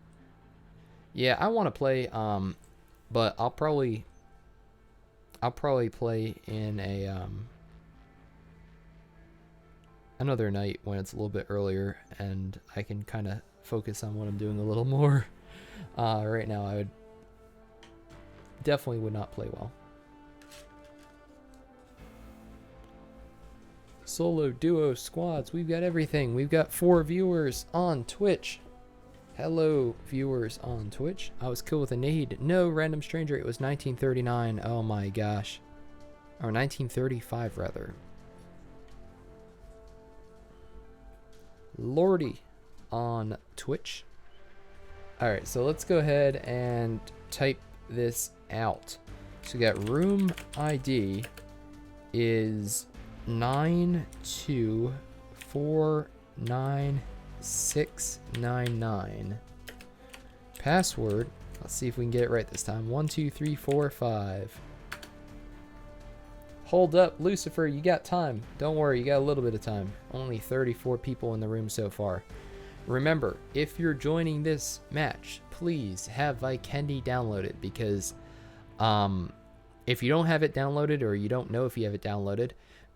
Yeah, I want to play, but I'll probably play in a another night when it's a little bit earlier and I can kind of focus on what I'm doing a little more. Right now I definitely would not play well. Solo, duo, squads, we've got everything. We've got 4 viewers on Twitch. Hello, viewers on Twitch. I was killed with a nade. No, random stranger, it was 1939. Oh my gosh. Or 1935 rather. Lordy on Twitch. Alright, so let's go ahead and type this out. So we got room ID is 9249699. Password, let's see if we can get it right this time. 12345. Hold up, Lucifer, you got time. Don't worry, you got a little bit of time. Only 34 people in the room so far. Remember, if you're joining this match, please have Vikendi downloaded, because if you don't have it downloaded, or you don't know if you have it downloaded,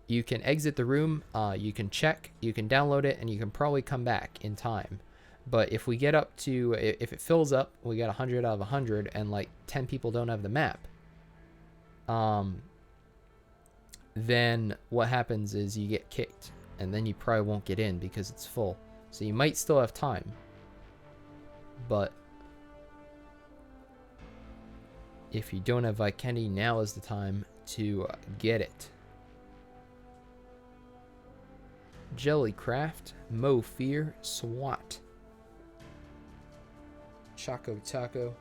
you can exit the room, you can check, you can download it, and you can probably come back in time. But if we get up to, if it fills up, we got 100 out of 100, and like 10 people don't have the map, then what happens is you get kicked, and then you probably won't get in because it's full. So you might still have time, but if you don't have Vikendi, now is the time to get it. Jellycraft, Mo Fear, SWAT, Choco Taco,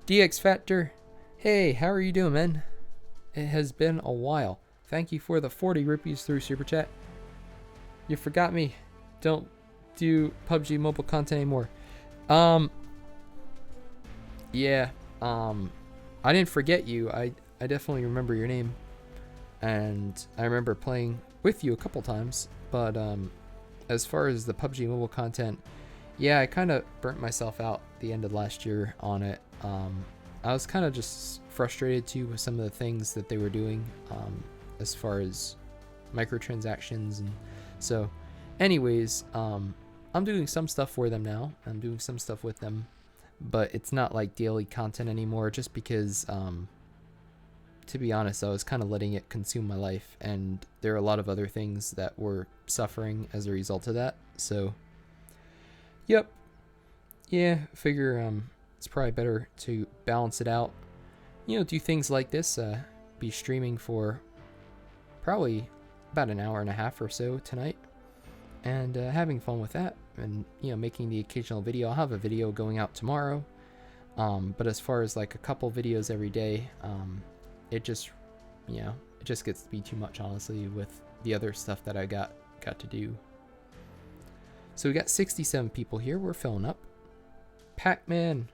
DX Factor. Hey, how are you doing, man? It has been a while. Thank you for the 40 rupees through Super Chat. You forgot me. Don't do PUBG mobile content anymore. Yeah. I didn't forget you. I definitely remember your name. And I remember playing with you a couple times. But as far as the PUBG mobile content, yeah, I kind of burnt myself out the end of last year on it. I was kind of just frustrated too with some of the things that they were doing as far as microtransactions, and so anyways, I'm doing some stuff for them now. I'm doing some stuff with them, but it's not like daily content anymore, just because to be honest, I was kind of letting it consume my life, and there are a lot of other things that were suffering as a result of that. So, yep, yeah, figure it's probably better to balance it out. You know, do things like this. Be streaming for probably about an hour and a half or so tonight, and having fun with that, and you know, making the occasional video. I'll have a video going out tomorrow, but as far as like a couple videos every day, it just, you know, it just gets to be too much, honestly, with the other stuff that I got to do. So we got 67 people here. We're filling up. Pac-Man,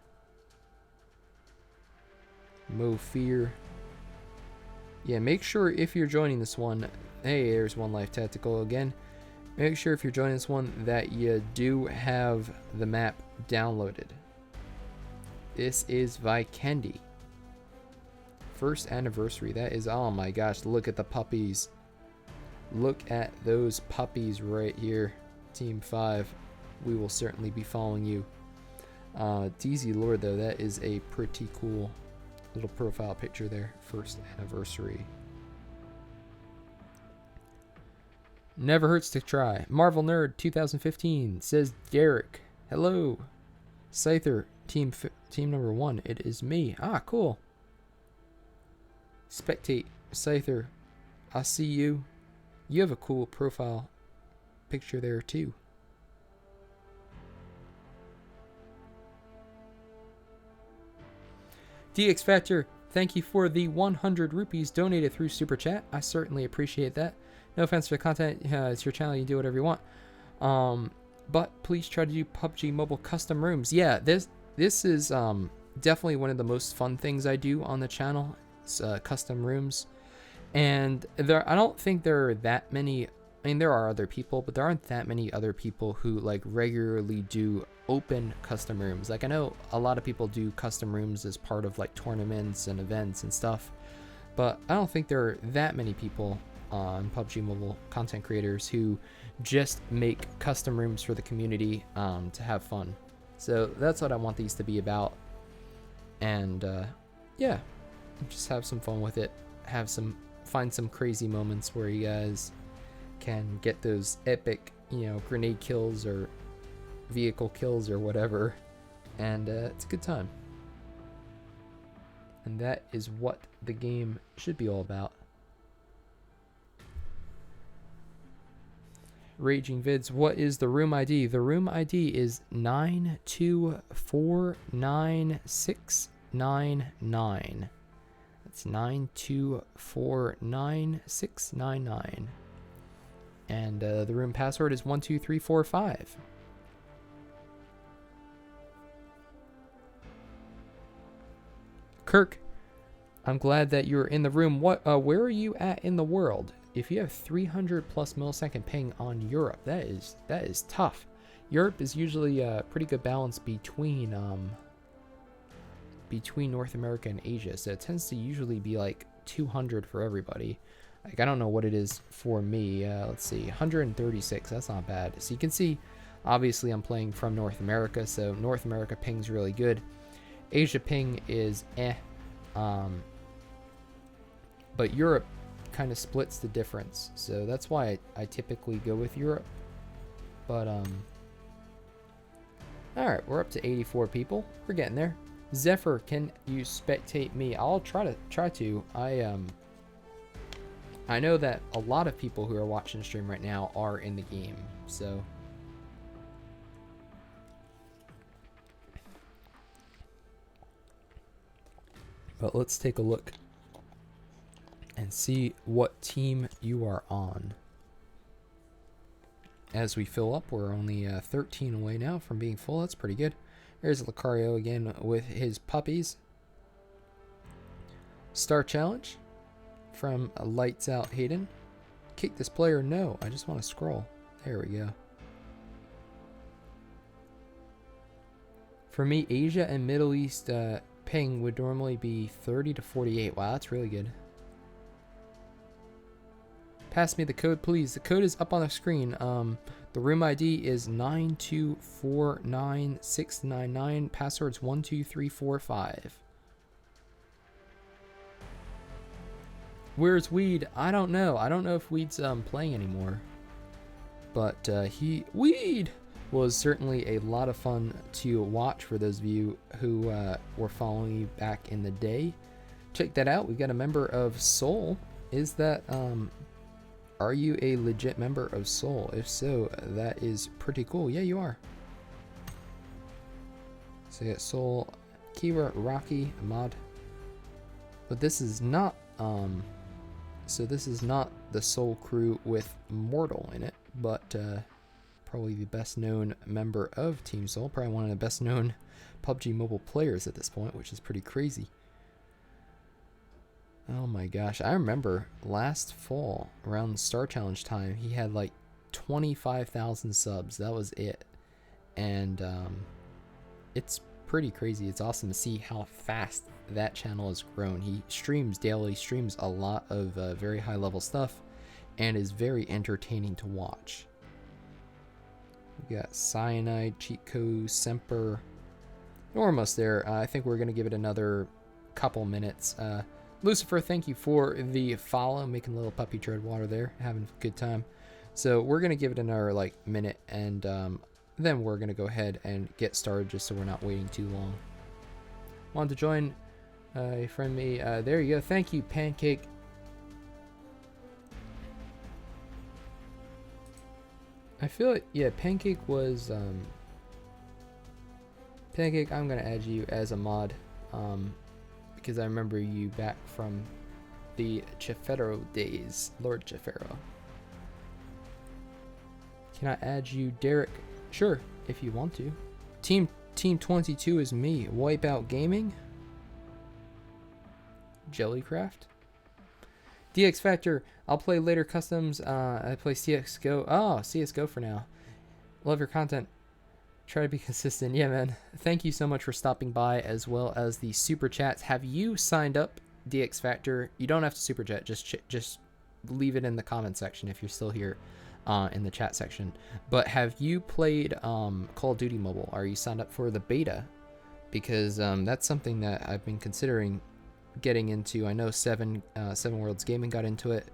Mo Fear. Yeah, make sure if you're joining this one, hey, there's One Life Tactical again. Make sure if you're joining this one that you do have the map downloaded. This is Vikendi. First anniversary. That is, oh my gosh, look at the puppies. Look at those puppies right here. Team 5. We will certainly be following you. DZ Lord, though, that is a pretty cool little profile picture there. First anniversary. Never hurts to try. Marvel Nerd 2015 says Derek. Hello. Scyther, team number 1. It is me. Ah, cool. Spectate, Scyther, I see you. You have a cool profile picture there too. DX Factor, thank you for the 100 rupees donated through Super Chat. I certainly appreciate that. No offense for the content. It's your channel. You do whatever you want. But please try to do PUBG Mobile custom rooms. Yeah, this is definitely one of the most fun things I do on the channel. It's custom rooms. And I don't think there are that many. I mean, there are other people, but there aren't that many other people who like regularly do open custom rooms. Like, I know a lot of people do custom rooms as part of like tournaments and events and stuff, but I don't think there are that many people on PUBG Mobile content creators who just make custom rooms for the community to have fun. So that's what I want these to be about. And yeah, just have some fun with it. Find some crazy moments where you guys can get those epic, you know, grenade kills or vehicle kills or whatever, and it's a good time. And that is what the game should be all about. Raging Vids, what is the room ID? The room ID is 9249699. That's 9249699. And the room password is 12345. Kirk, I'm glad that you're in the room. Where are you at in the world? If you have 300 plus millisecond ping on Europe, that is tough. Europe is usually a pretty good balance between North America and Asia, so it tends to usually be like 200 for everybody. Like, I don't know what it is for me. Let's see, 136. That's not bad. So you can see, obviously, I'm playing from North America, so North America ping's really good. Asia ping is but Europe kind of splits the difference, so that's why I typically go with Europe. But all right, we're up to 84 people. We're getting there. Zephyr, can you spectate me? I'll try to. I know that a lot of people who are watching the stream right now are in the game, so. But let's take a look and see what team you are on. As we fill up, we're only 13 away now from being full. That's pretty good. There's Lucario again with his puppies. Star Challenge from Lights Out Hayden. Kick this player? No, I just want to scroll. There we go. For me, Asia and Middle East ping would normally be 30 to 48. Wow, that's really good. Pass me the code, please. The code is up on the screen. The room ID is 9249699. Password's 12345. Where's Weed? I don't know. I don't know if Weed's playing anymore. But Weed was certainly a lot of fun to watch for those of you who were following me back in the day. Check that out. We got a member of Soul. Is that are you a legit member of Soul? If so, that is pretty cool. Yeah, you are. So you got Soul, Kira, Rocky, Ahmad. But this is not so this is not the Soul crew with Mortal in it, but probably the best known member of Team Soul, probably one of the best known PUBG mobile players at this point, which is pretty crazy. Oh my gosh, I remember last fall around Star Challenge time, he had like 25,000 subs. That was it. And it's pretty crazy. It's awesome to see how fast that channel has grown. He streams daily, streams a lot of very high level stuff, and is very entertaining to watch. We got Cyanide, Chico, Semper. We're almost there. I think we're going to give it another couple minutes. Lucifer, thank you for the follow, making a little puppy tread water there, having a good time. So we're going to give it another like minute, and then we're going to go ahead and get started just so we're not waiting too long. Want to join a friend me? There you go. Thank you, Pancake. I feel like, yeah, Pancake was, Pancake, I'm going to add you as a mod, because I remember you back from the Chefero days, Lord Chefero. Can I add you, Derek? Sure, if you want to. Team 22 is me. Wipeout Gaming. Jellycraft. DX Factor. I'll play later customs. I play CSGO. Oh, CSGO for now. Love your content. Try to be consistent. Yeah, man. Thank you so much for stopping by, as well as the super chats. Have you signed up, DX Factor? You don't have to super chat. Just leave it in the comment section if you're still here. In the chat section. But have you played Call of Duty Mobile? Are you signed up for the beta? Because that's something that I've been considering getting into. I know Seven Worlds Gaming got into it,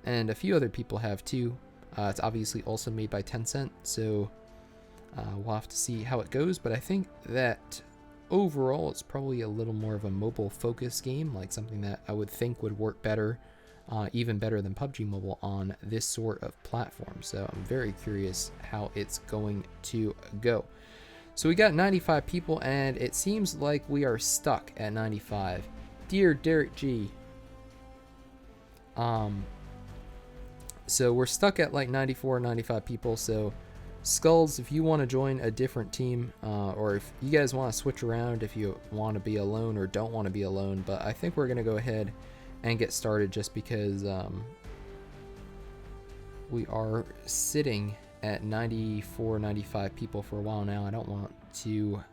and a few other people have too. It's obviously also made by Tencent, so we'll have to see how it goes. But I think that overall it's probably a little more of a mobile focused game, like something that I would think would work better, even better than PUBG Mobile on this sort of platform. So I'm very curious how it's going to go. So we got 95 people, and it seems like we are stuck at 95. Dear Derek G. So we're stuck at like 94, 95 people. So Skulls, if you want to join a different team, or if you guys want to switch around, if you want to be alone or don't want to be alone, but I think we're going to go ahead and get started just because we are sitting at 94, 95 people for a while now. I don't want to...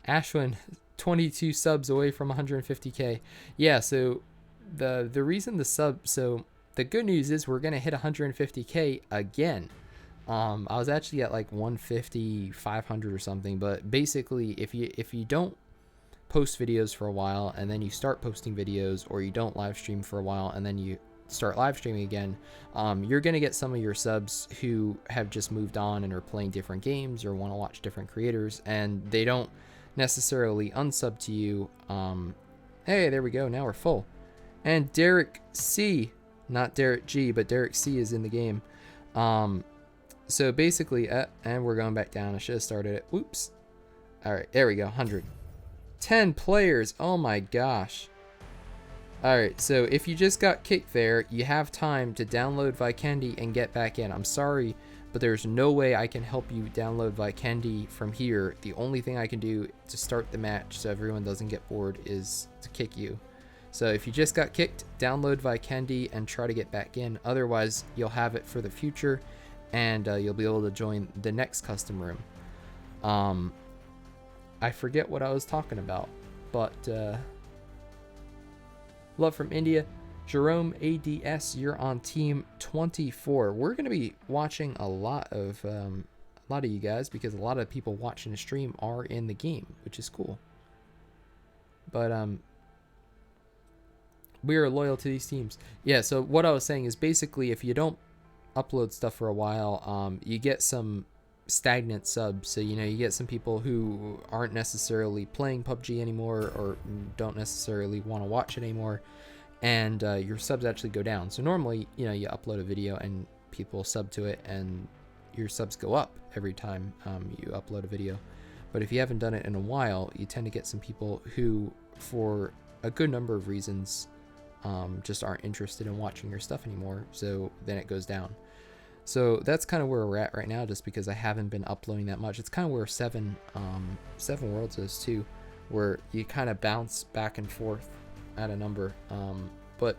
Ashwin, 22 subs away from 150k. Yeah, so the reason the sub... So the good news is we're going to hit 150k again. I was actually at like 150, 500 or something, but basically if you don't post videos for a while and then you start posting videos, or you don't live stream for a while and then you start live streaming again, you're going to get some of your subs who have just moved on and are playing different games or want to watch different creators, and they don't necessarily unsub to you. Hey, there we go, now we're full. And Derek C, not Derek G, but Derek C is in the game. So basically, and we're going back down. I should have started it. Whoops. All right, there we go, 100. 10 players, oh my gosh. Alright, so if you just got kicked there, you have time to download Vikendi and get back in. I'm sorry, but there's no way I can help you download Vikendi from here. The only thing I can do to start the match so everyone doesn't get bored is to kick you. So if you just got kicked, download Vikendi and try to get back in. Otherwise, you'll have it for the future, and you'll be able to join the next custom room. I forget what I was talking about, but love from India. Jerome ADS, you're on team 24. We're going to be watching a lot of you guys, because a lot of people watching the stream are in the game, which is cool. But We are loyal to these teams. Yeah, so what I was saying is basically if you don't upload stuff for a while, you get some stagnant subs. So, you know, you get some people who aren't necessarily playing PUBG anymore or don't necessarily want to watch it anymore, and your subs actually go down. So normally, you know, you upload a video and people sub to it and your subs go up every time you upload a video. But if you haven't done it in a while, you tend to get some people who, for a good number of reasons, just aren't interested in watching your stuff anymore. So then it goes down. So that's kind of where we're at right now, just because I haven't been uploading that much. It's kind of where Seven Worlds is too, where you kind of bounce back and forth at a number, but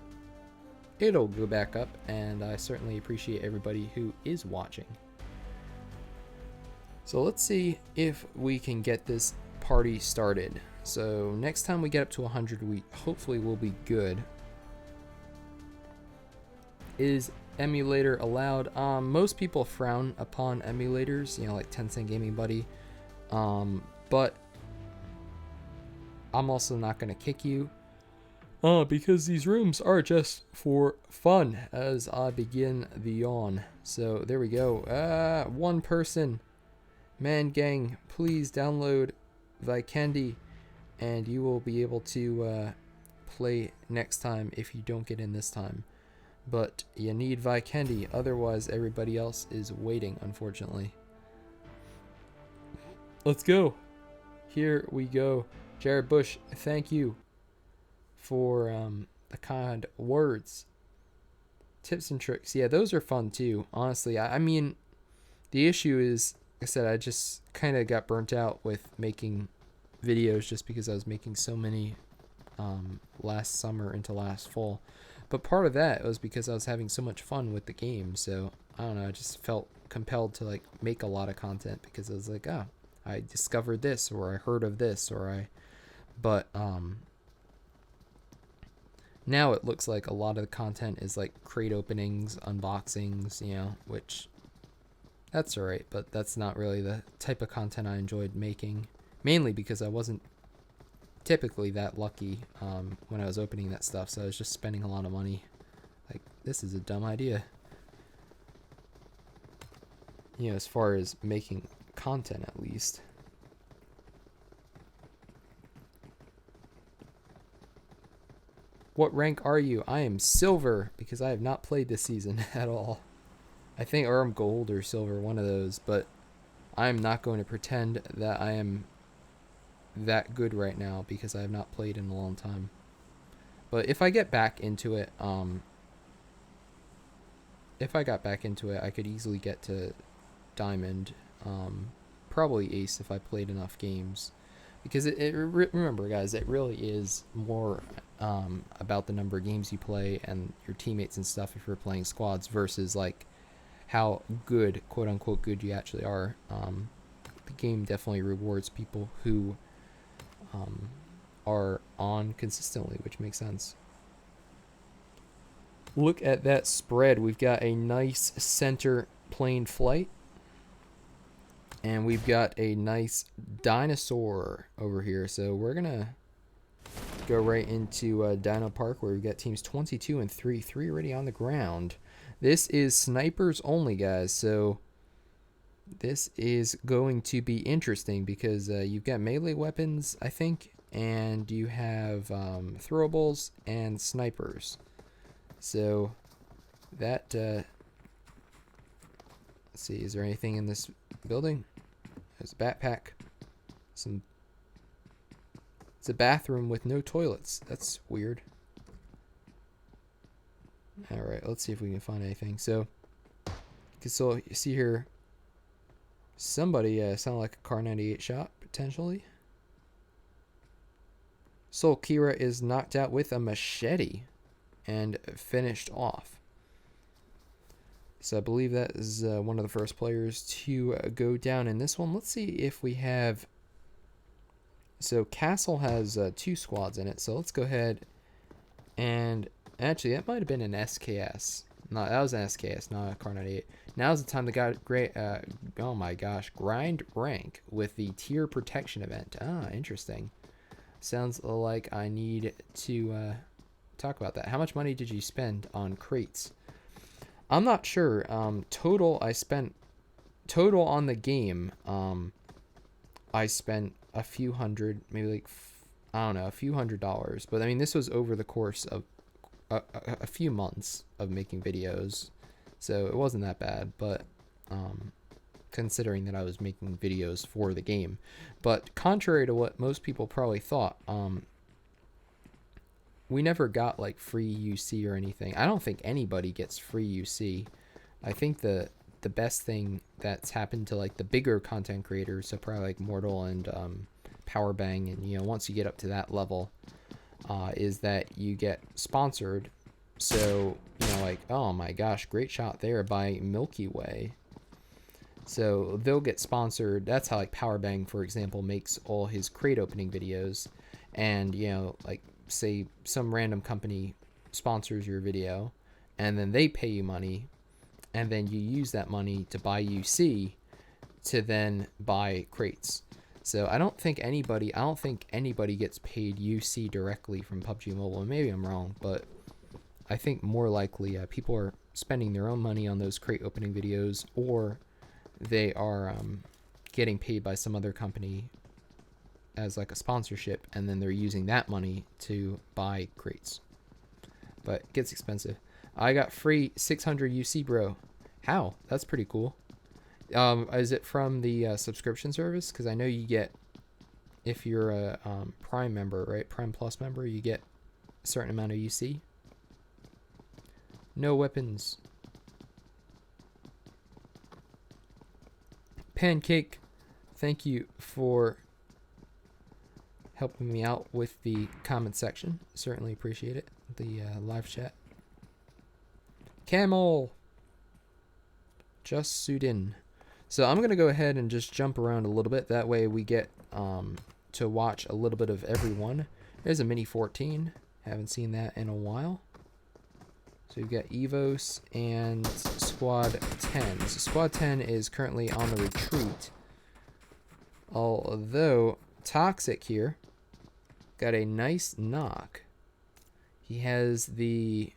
it'll go back up, and I certainly appreciate everybody who is watching. So let's see if we can get this party started. So next time we get up to 100, we hopefully will be good. Is emulator allowed? Most people frown upon emulators, you know, like Tencent Gaming Buddy, but I'm also not going to kick you, because these rooms are just for fun as I begin the yawn. So there we go. One person, man gang, please download Vikendi and you will be able to play next time if you don't get in this time. But you need Vikendi, otherwise everybody else is waiting, unfortunately. Let's go. Here we go. Jared Bush, thank you for the kind words. Tips and tricks. Yeah, those are fun too, honestly. I mean, the issue is, like I said, I just kind of got burnt out with making videos just because I was making so many last summer into last fall. But part of that was because I was having so much fun with the game. So I don't know, I just felt compelled to like make a lot of content because I was like, oh, I discovered this, or I heard of this, but now it looks like a lot of the content is like crate openings, unboxings, you know, which that's alright, but that's not really the type of content I enjoyed making, mainly because I wasn't typically that lucky when I was opening that stuff, so I was just spending a lot of money. Like, this is a dumb idea, you know, as far as making content at least. What rank are you? I am silver because I have not played this season at all. I think, or I'm gold or silver, one of those, but I'm not going to pretend that I am that good right now because I have not played in a long time. But if I get back into it, I could easily get to diamond, probably ace if I played enough games, because remember guys, it really is more about the number of games you play and your teammates and stuff if you're playing squads versus like how good, quote unquote good, you actually are. The game definitely rewards people who are on consistently, which makes sense. Look at that spread. We've got a nice center plane flight, and we've got a nice dinosaur over here. So we're gonna go right into Dino Park, where we've got teams 22 and 3 already on the ground. This is snipers only, guys, so this is going to be interesting because you've got melee weapons, I think, and you have throwables and snipers. So that, let's see, is there anything in this building? There's a backpack. It's a bathroom with no toilets. That's weird. Alright, let's see if we can find anything. So you see here, somebody sounded like a Car 98 shot, potentially. Soul Kira is knocked out with a machete and finished off. So I believe that is one of the first players to go down in this one. Let's see if we have... So Castle has 2 squads in it, so let's go ahead and... Actually, that might have been an SKS. No, that was an SKS, not a Car 98. Now's the time to oh my gosh, grind rank with the tier protection event. Ah, interesting. Sounds like I need to talk about that. How much money did you spend on crates? I'm not sure. Total on the game. I spent a few hundred, maybe like I don't know, a few $100s. But I mean, this was over the course of a few months of making videos, so it wasn't that bad. But considering that I was making videos for the game, but contrary to what most people probably thought, we never got like free UC or anything. I don't think anybody gets free UC. I think the best thing that's happened to like the bigger content creators, so probably like Mortal and Powerbang, and you know, once you get up to that level, is that you get sponsored. So you know, like, oh my gosh, great shot there by Milky Way. So they'll get sponsored. That's how like Powerbang, for example, makes all his crate opening videos. And you know, like say some random company sponsors your video, and then they pay you money, and then you use that money to buy UC to then buy crates. So I don't think anybody gets paid UC directly from PUBG Mobile. Maybe I'm wrong, but I think more likely people are spending their own money on those crate opening videos, or they are getting paid by some other company as like a sponsorship, and then they're using that money to buy crates. But it gets expensive. I got free 600 UC, bro. How? That's pretty cool. Is it from the subscription service? Because I know you get, if you're a Prime member, right? Prime Plus member, you get a certain amount of UC. No weapons. Pancake, thank you for helping me out with the comment section. Certainly appreciate it. The live chat. Camel. Just suit in. So I'm going to go ahead and just jump around a little bit. That way we get to watch a little bit of everyone. There's a Mini 14. Haven't seen that in a while. So we've got Evos and Squad 10. So Squad 10 is currently on the retreat. Although Toxic here got a nice knock. He has the,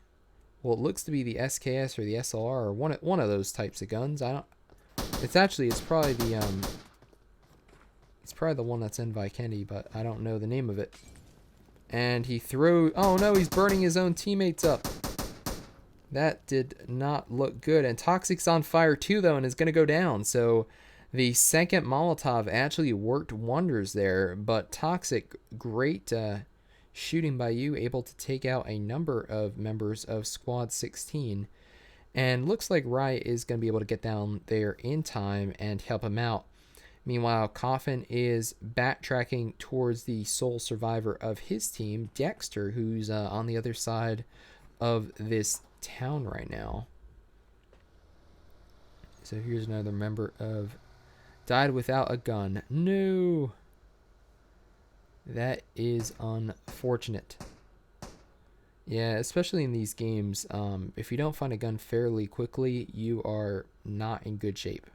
well, it looks to be the SKS or the SLR or one of those types of guns. It's probably the one that's in Vikendi, but I don't know the name of it. And he throws, oh no, he's burning his own teammates up. That did not look good. And Toxic's on fire too, though, and is going to go down. So the second Molotov actually worked wonders there. But Toxic, great shooting by you, able to take out a number of members of Squad 16. And looks like Riot is going to be able to get down there in time and help him out. Meanwhile, Coffin is backtracking towards the sole survivor of his team, Dexter, who's on the other side of this town right now. So here's another member of died without a gun. No, that is unfortunate. Yeah, especially in these games, if you don't find a gun fairly quickly, you are not in good shape.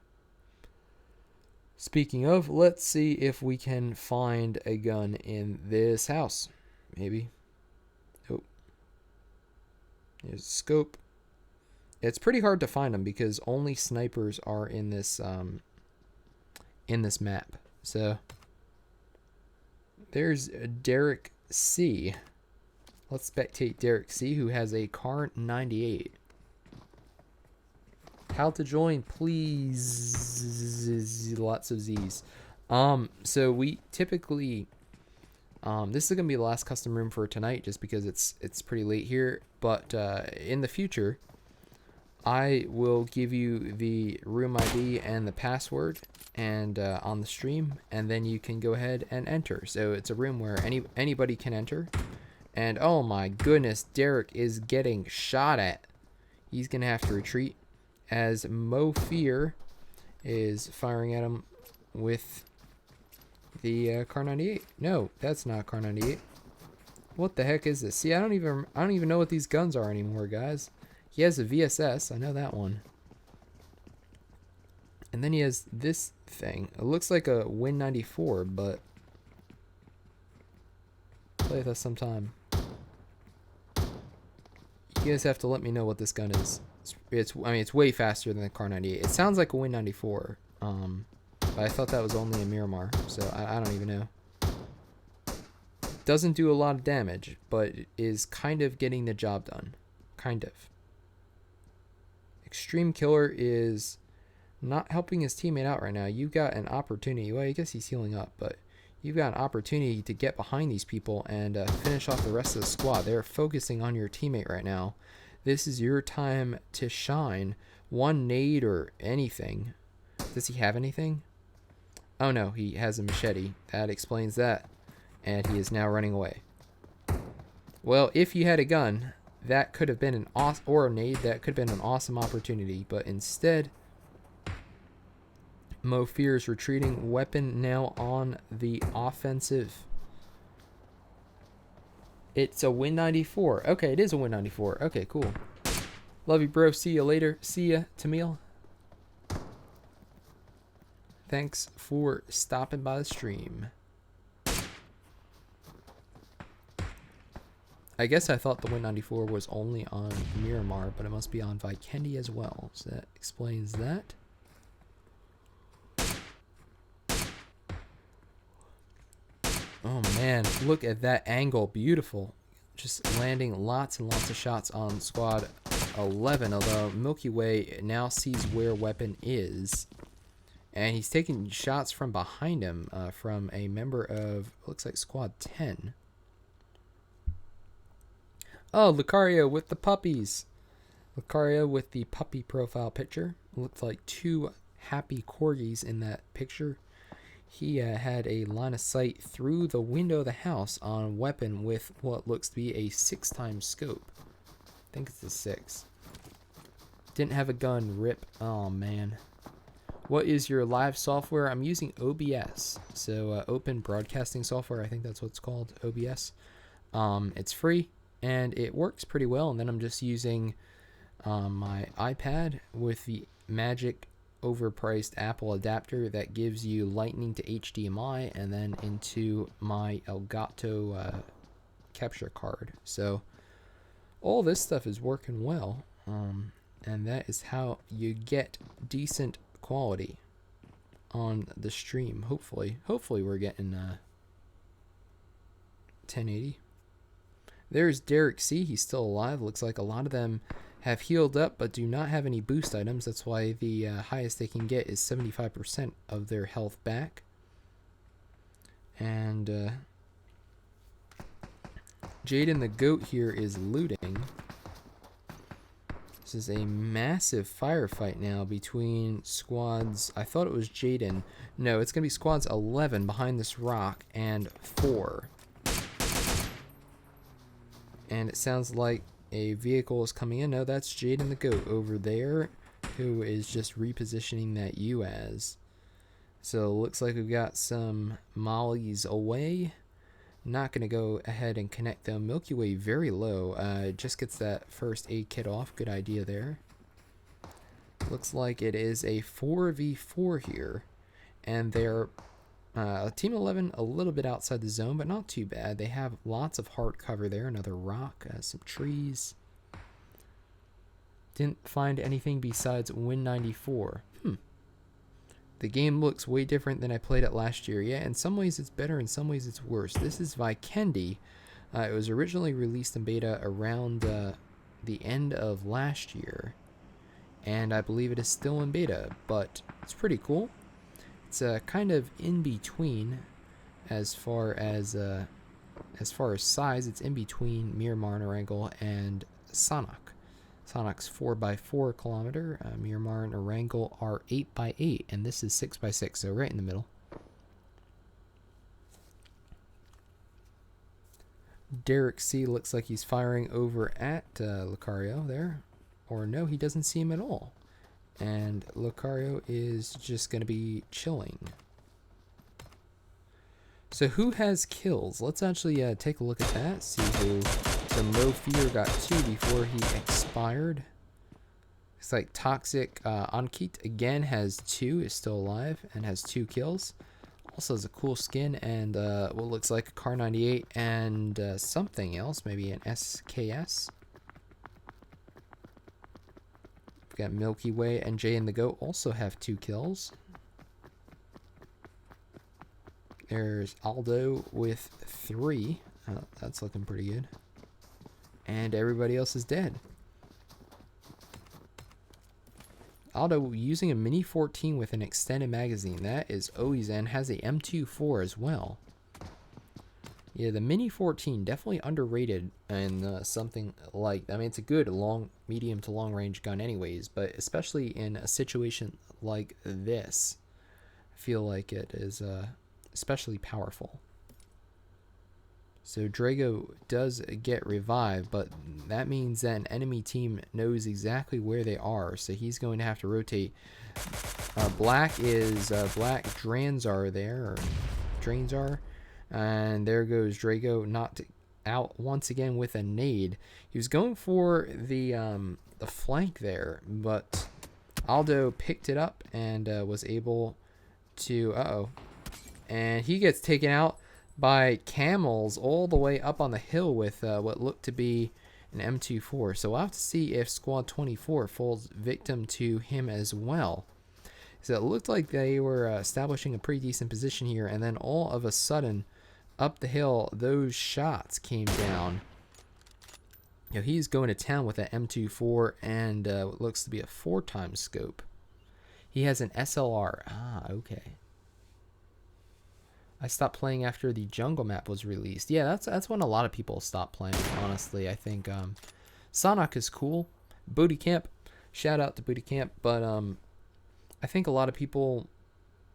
Speaking of, let's see if we can find a gun in this house. Maybe. Oh. There's a scope. It's pretty hard to find them because only snipers are in this map. So there's Derek C. Let's spectate Derek C, who has a Car 98. How to join, please. Lots of Z's. So we typically, this is gonna be the last custom room for tonight, just because it's pretty late here. But in the future, I will give you the room ID and the password, and on the stream, and then you can go ahead and enter. So it's a room where anybody can enter. And oh my goodness, Derek is getting shot at. He's gonna have to retreat, as Mo Fear is firing at him with the Car 98. No, that's not Car 98. What the heck is this? See, I don't even know what these guns are anymore, guys. He has a VSS, I know that one. And then he has this thing. It looks like a Win 94, but play with us sometime. You guys have to let me know what this gun is. I mean, it's way faster than the Car 98. It sounds like a Win 94. But I thought that was only a Miramar, so I don't even know. Doesn't do a lot of damage, but is kind of getting the job done. Kind of. Extreme Killer is not helping his teammate out right now. You've got an opportunity. Well, I guess he's healing up, but you've got an opportunity to get behind these people and finish off the rest of the squad. They're focusing on your teammate right now. This is your time to shine. One nade or anything. Does he have anything? Oh no, he has a machete. That explains that. And he is now running away. Well, if you had a gun, that could have been an awesome, or a nade, that could have been an awesome opportunity. But instead, Mo Fear is retreating. Weapon now on the offensive. It's a Win 94. Okay, it is a Win 94. Okay, cool. Love you, bro. See you later. See ya, Tamil. Thanks for stopping by the stream. I guess I thought the Win 94 was only on Miramar, but it must be on Vikendi as well. So that explains that. Oh man, look at that angle. Beautiful. Just landing lots and lots of shots on squad 11, although Milky Way now sees where Weapon is. And he's taking shots from behind him from a member of, looks like squad 10. Oh, Lucario with the puppies. Lucario with the puppy profile picture. Looks like two happy corgis in that picture. He had a line of sight through the window of the house on Weapon with what looks to be a 6x scope. I think it's a 6. Didn't have a gun, rip. Oh man. What is your live software? I'm using OBS. So Open Broadcasting Software, I think that's what it's called, OBS. It's free and it works pretty well. And then I'm just using my iPad with the magic overpriced Apple adapter that gives you lightning to HDMI and then into my Elgato capture card. So all this stuff is working well, and that is how you get decent quality on the stream. Hopefully we're getting 1080. There's Derek C. He's still alive. Looks like a lot of them have healed up but do not have any boost items. That's why the highest they can get is 75% of their health back. And Jaden the Goat here is looting. This is a massive firefight now between squads. I thought it was Jaden. No, it's going to be squads 11 behind this rock and 4. And it sounds like a vehicle is coming in. No, that's Jaden the Goat over there, who is just repositioning that UAZ. So it looks like we've got some mollies away. Not going to go ahead and connect them. Milky Way very low. Just gets that first aid kit off. Good idea there. Looks like it is a 4v4 here. And they're Team 11 a little bit outside the zone, but not too bad. They have lots of hard cover there. Another rock, some trees. Didn't find anything besides Win 94. The game looks way different than I played it last year. Yeah, in some ways it's better, in some ways it's worse. This is Vikendi. It was originally released in beta around the end of last year. And I believe it is still in beta, but it's pretty cool. It's kind of in between as far as size. It's in between Miramar and Erangel and Sonic. Sonic's 4x4 kilometer. Miramar and Erangel are 8x8, and this is 6x6, so right in the middle. Derek C looks like he's firing over at Lucario there. Or no, he doesn't see him at all. And Lucario is just going to be chilling. So who has kills? Let's actually take a look at that. See who the Mo Fear got 2 before he expired. It's like Toxic Ankit again has 2, is still alive, and has 2 kills. Also has a cool skin and what looks like a Car 98 and something else, maybe an SKS. We've got Milky Way and Jay and the Goat also have 2 kills. There's Aldo with 3. Oh, that's looking pretty good. And everybody else is dead. Aldo using a Mini 14 with an extended magazine. That is always, and has a M24 as well. Yeah, the Mini 14 definitely underrated in something like, I mean, it's a good medium to long range gun anyways, but especially in a situation like this, I feel like it is especially powerful. So Drago does get revived, but that means that an enemy team knows exactly where they are, so he's going to have to rotate. Black Black Dranzar there, or Dranzar, and there goes Drago, knocked out once again with a nade. He was going for the flank there, but Aldo picked it up and was able to, and he gets taken out by camels all the way up on the hill with what looked to be an M24. So we'll have to see if Squad 24 falls victim to him as well. So it looked like they were establishing a pretty decent position here, and then all of a sudden, up the hill, those shots came down. You know, he's going to town with an M24 and what looks to be a 4x scope. He has an SLR. Ah, okay. I stopped playing after the jungle map was released. Yeah, that's when a lot of people stopped playing, honestly. I think Sonic is cool. Booty Camp, shout out to Booty Camp, but I think a lot of people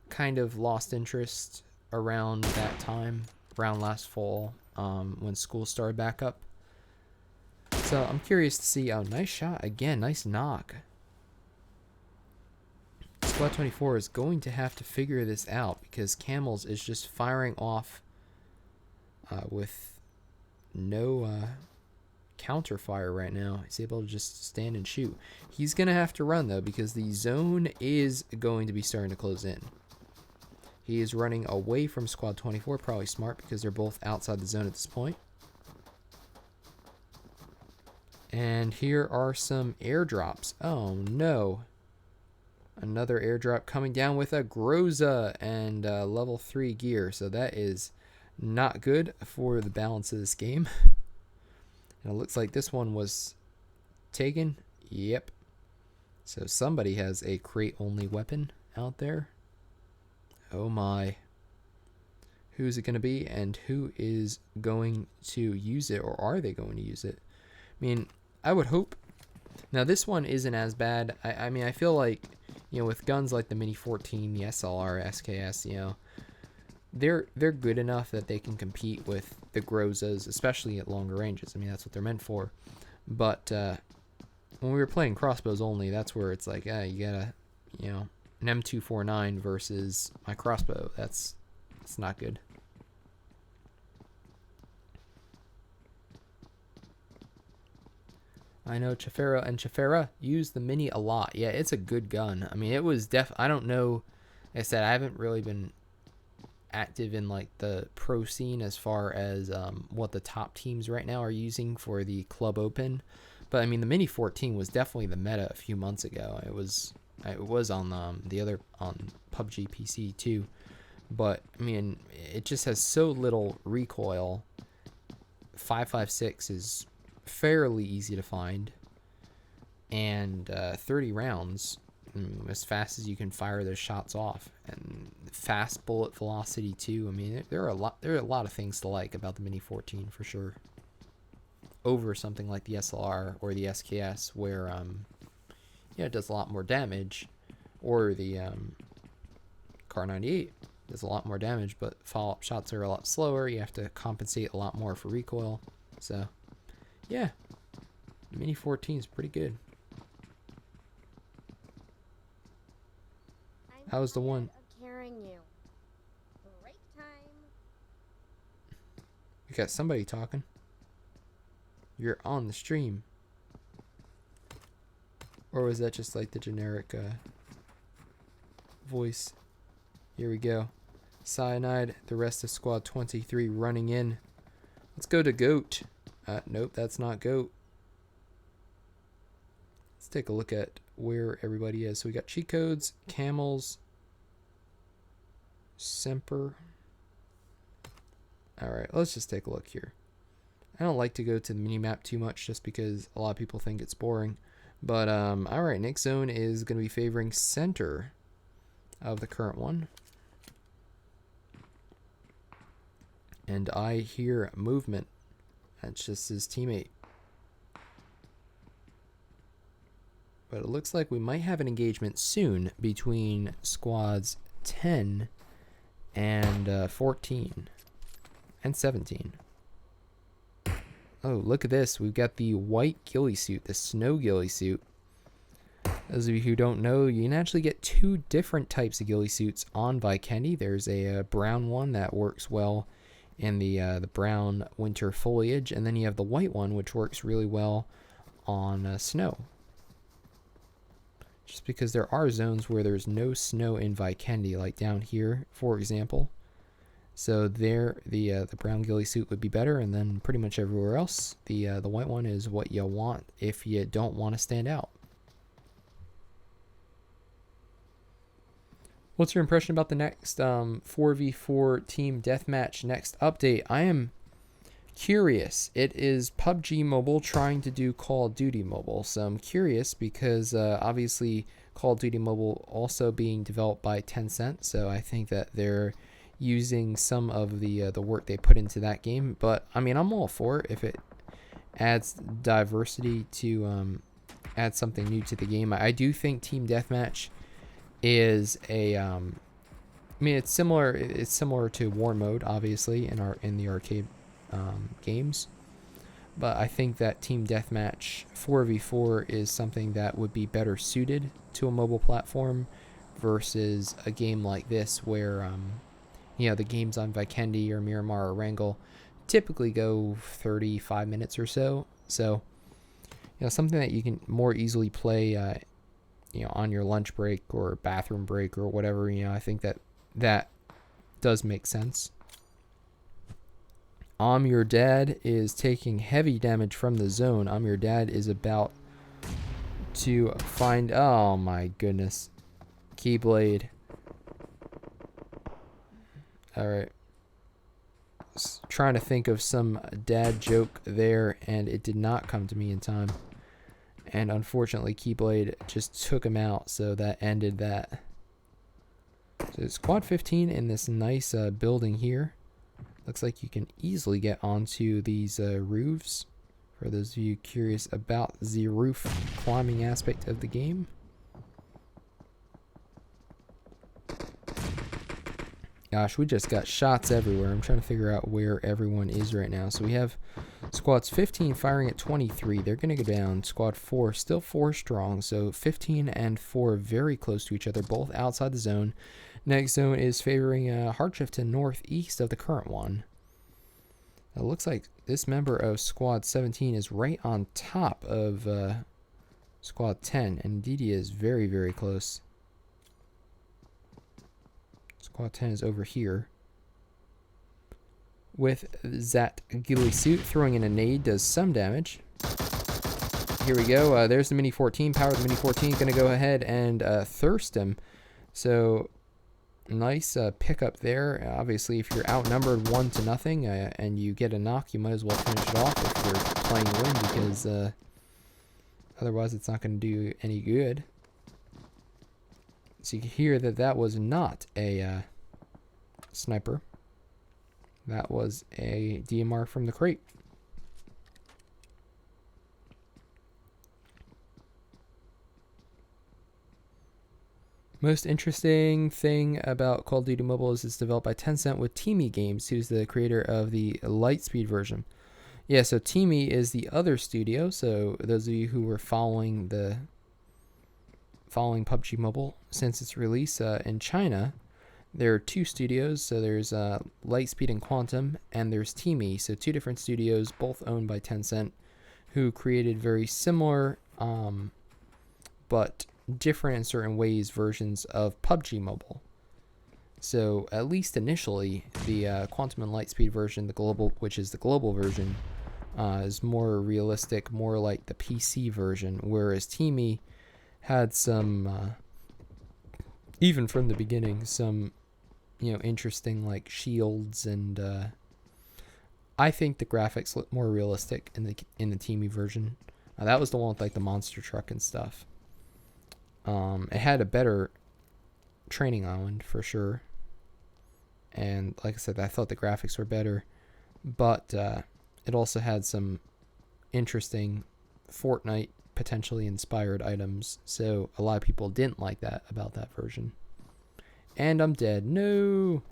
kind of lost interest around that time, around last fall, when school started back up. So I'm curious to see. Oh, nice shot again, nice knock. Squad 24 is going to have to figure this out because Camels is just firing off with no counter fire right now. He's able to just stand and shoot. He's going to have to run though because the zone is going to be starting to close in. He is running away from Squad 24, probably smart because they're both outside the zone at this point. And here are some airdrops. Oh no. Another airdrop coming down with a Groza and level 3 gear. So that is not good for the balance of this game. And it looks like this one was taken. Yep. So somebody has a crate-only weapon out there. Oh my. Who's it going to be and who is going to use it, or are they going to use it? I mean, I would hope. Now this one isn't as bad. I mean, I feel like, you know, with guns like the Mini 14, the SLR, SKS, you know, they're good enough that they can compete with the Grozas, especially at longer ranges. I mean, that's what they're meant for. But when we were playing crossbows only, that's where it's like, you gotta, you know, an M249 versus my crossbow. That's not good. I know Chafera and Chafera use the Mini a lot. Yeah, it's a good gun. I mean, it was I don't know. Like I said, I haven't really been active in like the pro scene as far as what the top teams right now are using for the club open. But I mean, the Mini 14 was definitely the meta a few months ago. It was on the other on PUBG PC too. But I mean, it just has so little recoil. 5.56 is fairly easy to find, and 30 rounds, as fast as you can fire those shots off, and fast bullet velocity too. I mean, there are a lot of things to like about the Mini 14 for sure, over something like the SLR or the SKS, where it does a lot more damage, or the Car 98 does a lot more damage, but follow-up shots are a lot slower. You have to compensate a lot more for recoil. So yeah, Mini 14 is pretty good. How's the one? We got somebody talking. You're on the stream. Or was that just like the generic voice? Here we go. Cyanide, the rest of Squad 23 running in. Let's go to Goat. Nope, that's not Goat. Let's take a look at where everybody is. So we got cheat codes, camels, Semper. Alright, let's just take a look here. I don't like to go to the mini-map too much just because a lot of people think it's boring. But, alright, next zone is going to be favoring center of the current one. And I hear movement. That's just his teammate. But it looks like we might have an engagement soon between squads 10 and 14 and 17. Oh, look at this. We've got the white ghillie suit, the snow ghillie suit. Those of you who don't know, you can actually get two different types of ghillie suits on Vikendi. There's a brown one that works well in the brown winter foliage, and then you have the white one, which works really well on snow. Just because there are zones where there's no snow in Vikendi, like down here, for example. So there, the brown ghillie suit would be better, and then pretty much everywhere else, the white one is what you want if you don't want to stand out. What's your impression about the next 4v4 team deathmatch next update? I am curious. It is PUBG Mobile trying to do Call of Duty Mobile, so I'm curious because obviously Call of Duty Mobile also being developed by Tencent, so I think that they're using some of the work they put into that game. But I mean, I'm all for it if it adds diversity to add something new to the game. I do think Team Deathmatch is a I mean, it's similar to War Mode, obviously, in the arcade games, but I think that Team Deathmatch 4v4 is something that would be better suited to a mobile platform versus a game like this where you know, the games on Vikendi or Miramar or Wrangle typically go 35 minutes or so. So, you know, something that you can more easily play, you know, on your lunch break or bathroom break or whatever. You know, I think that does make sense. Your Dad is taking heavy damage from the zone. Your Dad is about to find... Oh, my goodness. Keyblade. Alright. Trying to think of some dad joke there, and it did not come to me in time. And unfortunately, Keyblade just took him out, so that ended that. So it's Quad 15 in this nice building here. Looks like you can easily get onto these roofs. For those of you curious about the roof climbing aspect of the game. Gosh, we just got shots everywhere. I'm trying to figure out where everyone is right now. So we have squads 15 firing at 23. They're going to go down. Squad 4 still 4 strong. So 15 and 4 very close to each other, both outside the zone. Next zone is favoring Hardshift to northeast of the current one. It looks like this member of Squad 17 is right on top of Squad 10. And indeed he is very, very close. Squad 10 is over here. With that ghillie suit, throwing in a nade does some damage. Here we go. There's the Mini 14. Power of the Mini 14 is going to go ahead and thirst him. So, nice pickup there. Obviously, if you're outnumbered 1-0 and you get a knock, you might as well finish it off if you're playing win, because otherwise it's not going to do any good. So you can hear that that was not a sniper. That was a DMR from the crate. Most interesting thing about Call of Duty Mobile is it's developed by Tencent with Teamy Games, who's the creator of the Lightspeed version. Yeah, so Teamy is the other studio. So those of you who were following PUBG Mobile since its release in China, there are two studios. So there's Lightspeed and Quantum, and there's Teamy. So two different studios, both owned by Tencent, who created very similar but different in certain ways versions of PUBG Mobile. So at least initially, the Quantum and Lightspeed version, the global, which is the global version, is more realistic, more like the PC version, whereas Teamy had some, even from the beginning, some, interesting like shields, and I think the graphics look more realistic in the Teamy version. That was the one with like the monster truck and stuff. It had a better training island for sure, and like I said, I thought the graphics were better, but it also had some interesting Fortnite potentially inspired items, so a lot of people didn't like that about that version. And I'm dead. No.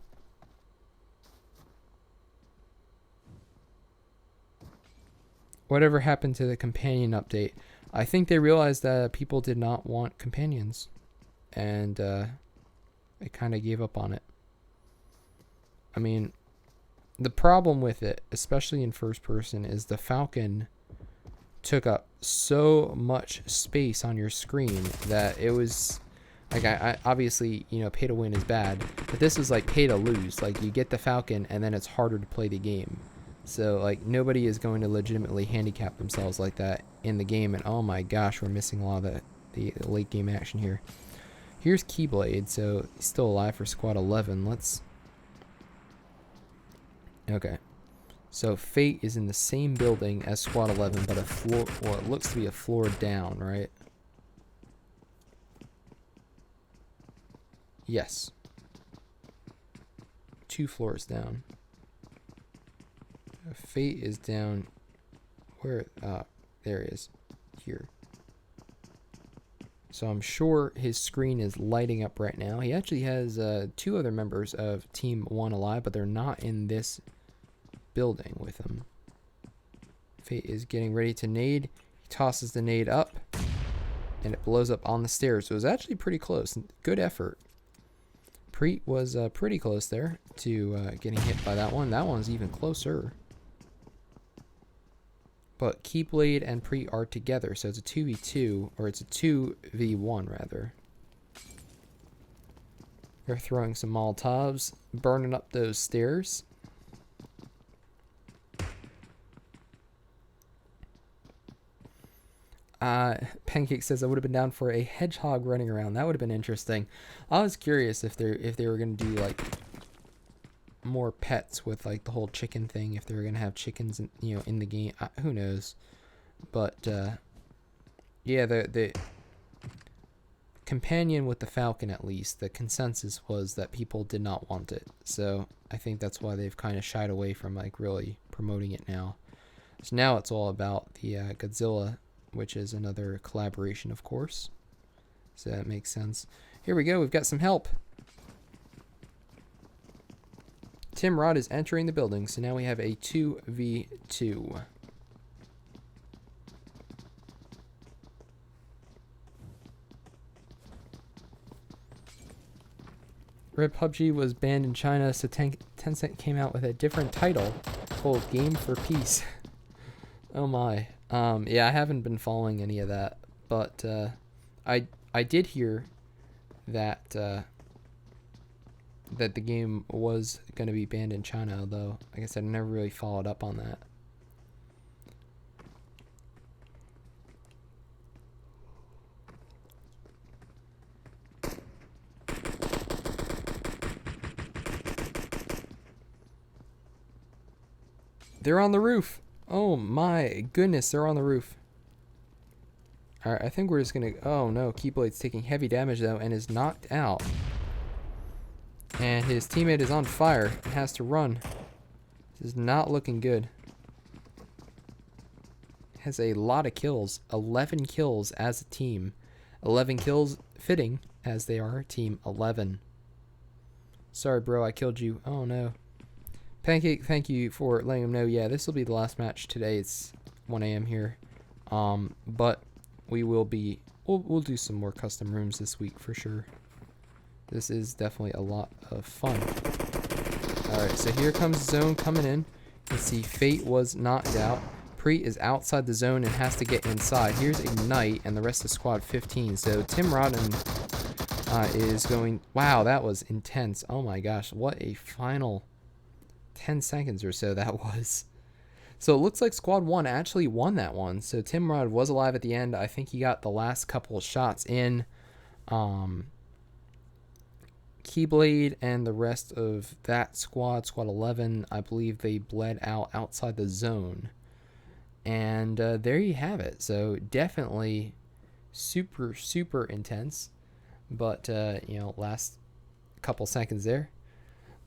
Whatever happened to the companion update? I think they realized that people did not want companions, and they kind of gave up on it. I mean, the problem with it, especially in first person, is the Falcon took up so much space on your screen that it was like, I obviously, pay to win is bad, but this is like pay to lose. Like, you get the Falcon and then it's harder to play the game. So like, nobody is going to legitimately handicap themselves like that in the game. And oh my gosh, we're missing a lot of the late game action here. Here's Keyblade, so he's still alive for squad 11. Okay. So Fate is in the same building as squad 11, but a floor, well, it looks to be a floor down, right? Yes. 2 floors down. Fate is down. Where? There he is. Here. So I'm sure his screen is lighting up right now. He actually has 2 other members of Team 1 alive, but they're not in this building with him. Fate is getting ready to nade. He tosses the nade up, and it blows up on the stairs. So it was actually pretty close. Good effort. Preet was pretty close there to getting hit by that one. That one's even closer. But Keyblade and Preet are together, so it's a 2v2, or it's a 2v1 rather. They're throwing some Molotovs, burning up those stairs. Pancake says I would have been down for a hedgehog running around. That would have been interesting. I was curious if they were gonna do like more pets with like the whole chicken thing. If they were gonna have chickens, in the game. Who knows? But yeah, the companion with the Falcon, at least the consensus was that people did not want it. So I think that's why they've kind of shied away from like really promoting it now. So now it's all about the Godzilla, which is another collaboration, of course. So that makes sense. Here we go. We've got some help. Tim Rod is entering the building, so now we have a 2v2. Red PUBG was banned in China, so Tencent came out with a different title called Game for Peace. Oh my. Yeah, I haven't been following any of that, but I did hear that that the game was going to be banned in China, although like I said, I never really followed up on that. They're on the roof. Oh my goodness, they're on the roof. Alright, I think we're just gonna... Oh no, Keyblade's taking heavy damage though and is knocked out. And his teammate is on fire and has to run. This is not looking good. Has a lot of kills. 11 kills as a team. 11 kills fitting as they are Team 11. Sorry bro, I killed you. Oh no. Pancake, thank you for letting him know. Yeah, this will be the last match today. It's 1 a.m. here. But we will be... We'll do some more custom rooms this week for sure. This is definitely a lot of fun. Alright, so here comes Zone coming in. You can see Fate was knocked out. Preet is outside the zone and has to get inside. Here's Ignite and the rest of squad 15. So Tim Rodden is going... Wow, that was intense. Oh my gosh, what a final 10 seconds or so that was. So it looks like Squad 1 actually won that one. So Timrod was alive at the end. I think he got the last couple of shots in. Um, Keyblade and the rest of that squad, Squad 11, I believe they bled out outside the zone. And there you have it. So definitely super, super intense. But, last couple seconds there.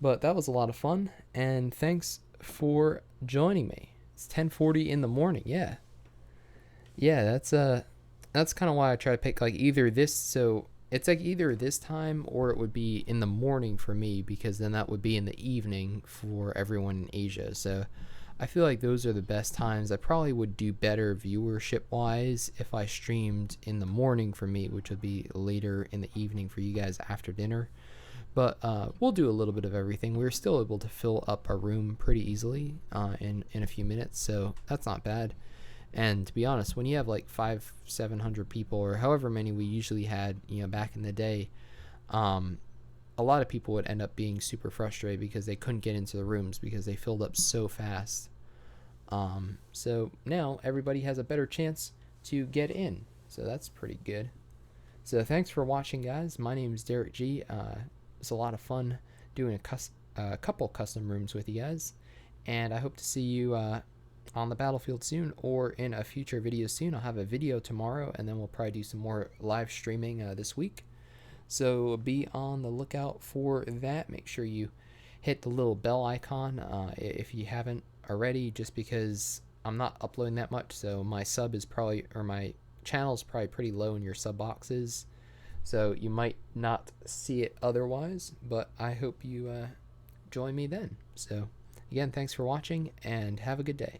But that was a lot of fun. And thanks for joining me. It's 10:40 in the morning. Yeah. Yeah, that's kind of why I try to pick like either this, so it's like either this time or it would be in the morning for me, because then that would be in the evening for everyone in Asia. So I feel like those are the best times. I probably would do better viewership wise if I streamed in the morning for me, which would be later in the evening for you guys after dinner. But we'll do a little bit of everything. We're still able to fill up our room pretty easily in a few minutes, so that's not bad. And to be honest, when you have like 500-700 people or however many we usually had, back in the day, a lot of people would end up being super frustrated because they couldn't get into the rooms because they filled up so fast. So now everybody has a better chance to get in. So that's pretty good. So thanks for watching, guys. My name is Derek G. It's a lot of fun doing a couple custom rooms with you guys. And I hope to see you on the battlefield soon or in a future video soon. I'll have a video tomorrow, and then we'll probably do some more live streaming this week. So be on the lookout for that. Make sure you hit the little bell icon if you haven't already, just because I'm not uploading that much, so my sub is probably, or my channel is probably pretty low in your sub boxes, so you might not see it otherwise, but I hope you join me then. So again, thanks for watching and have a good day.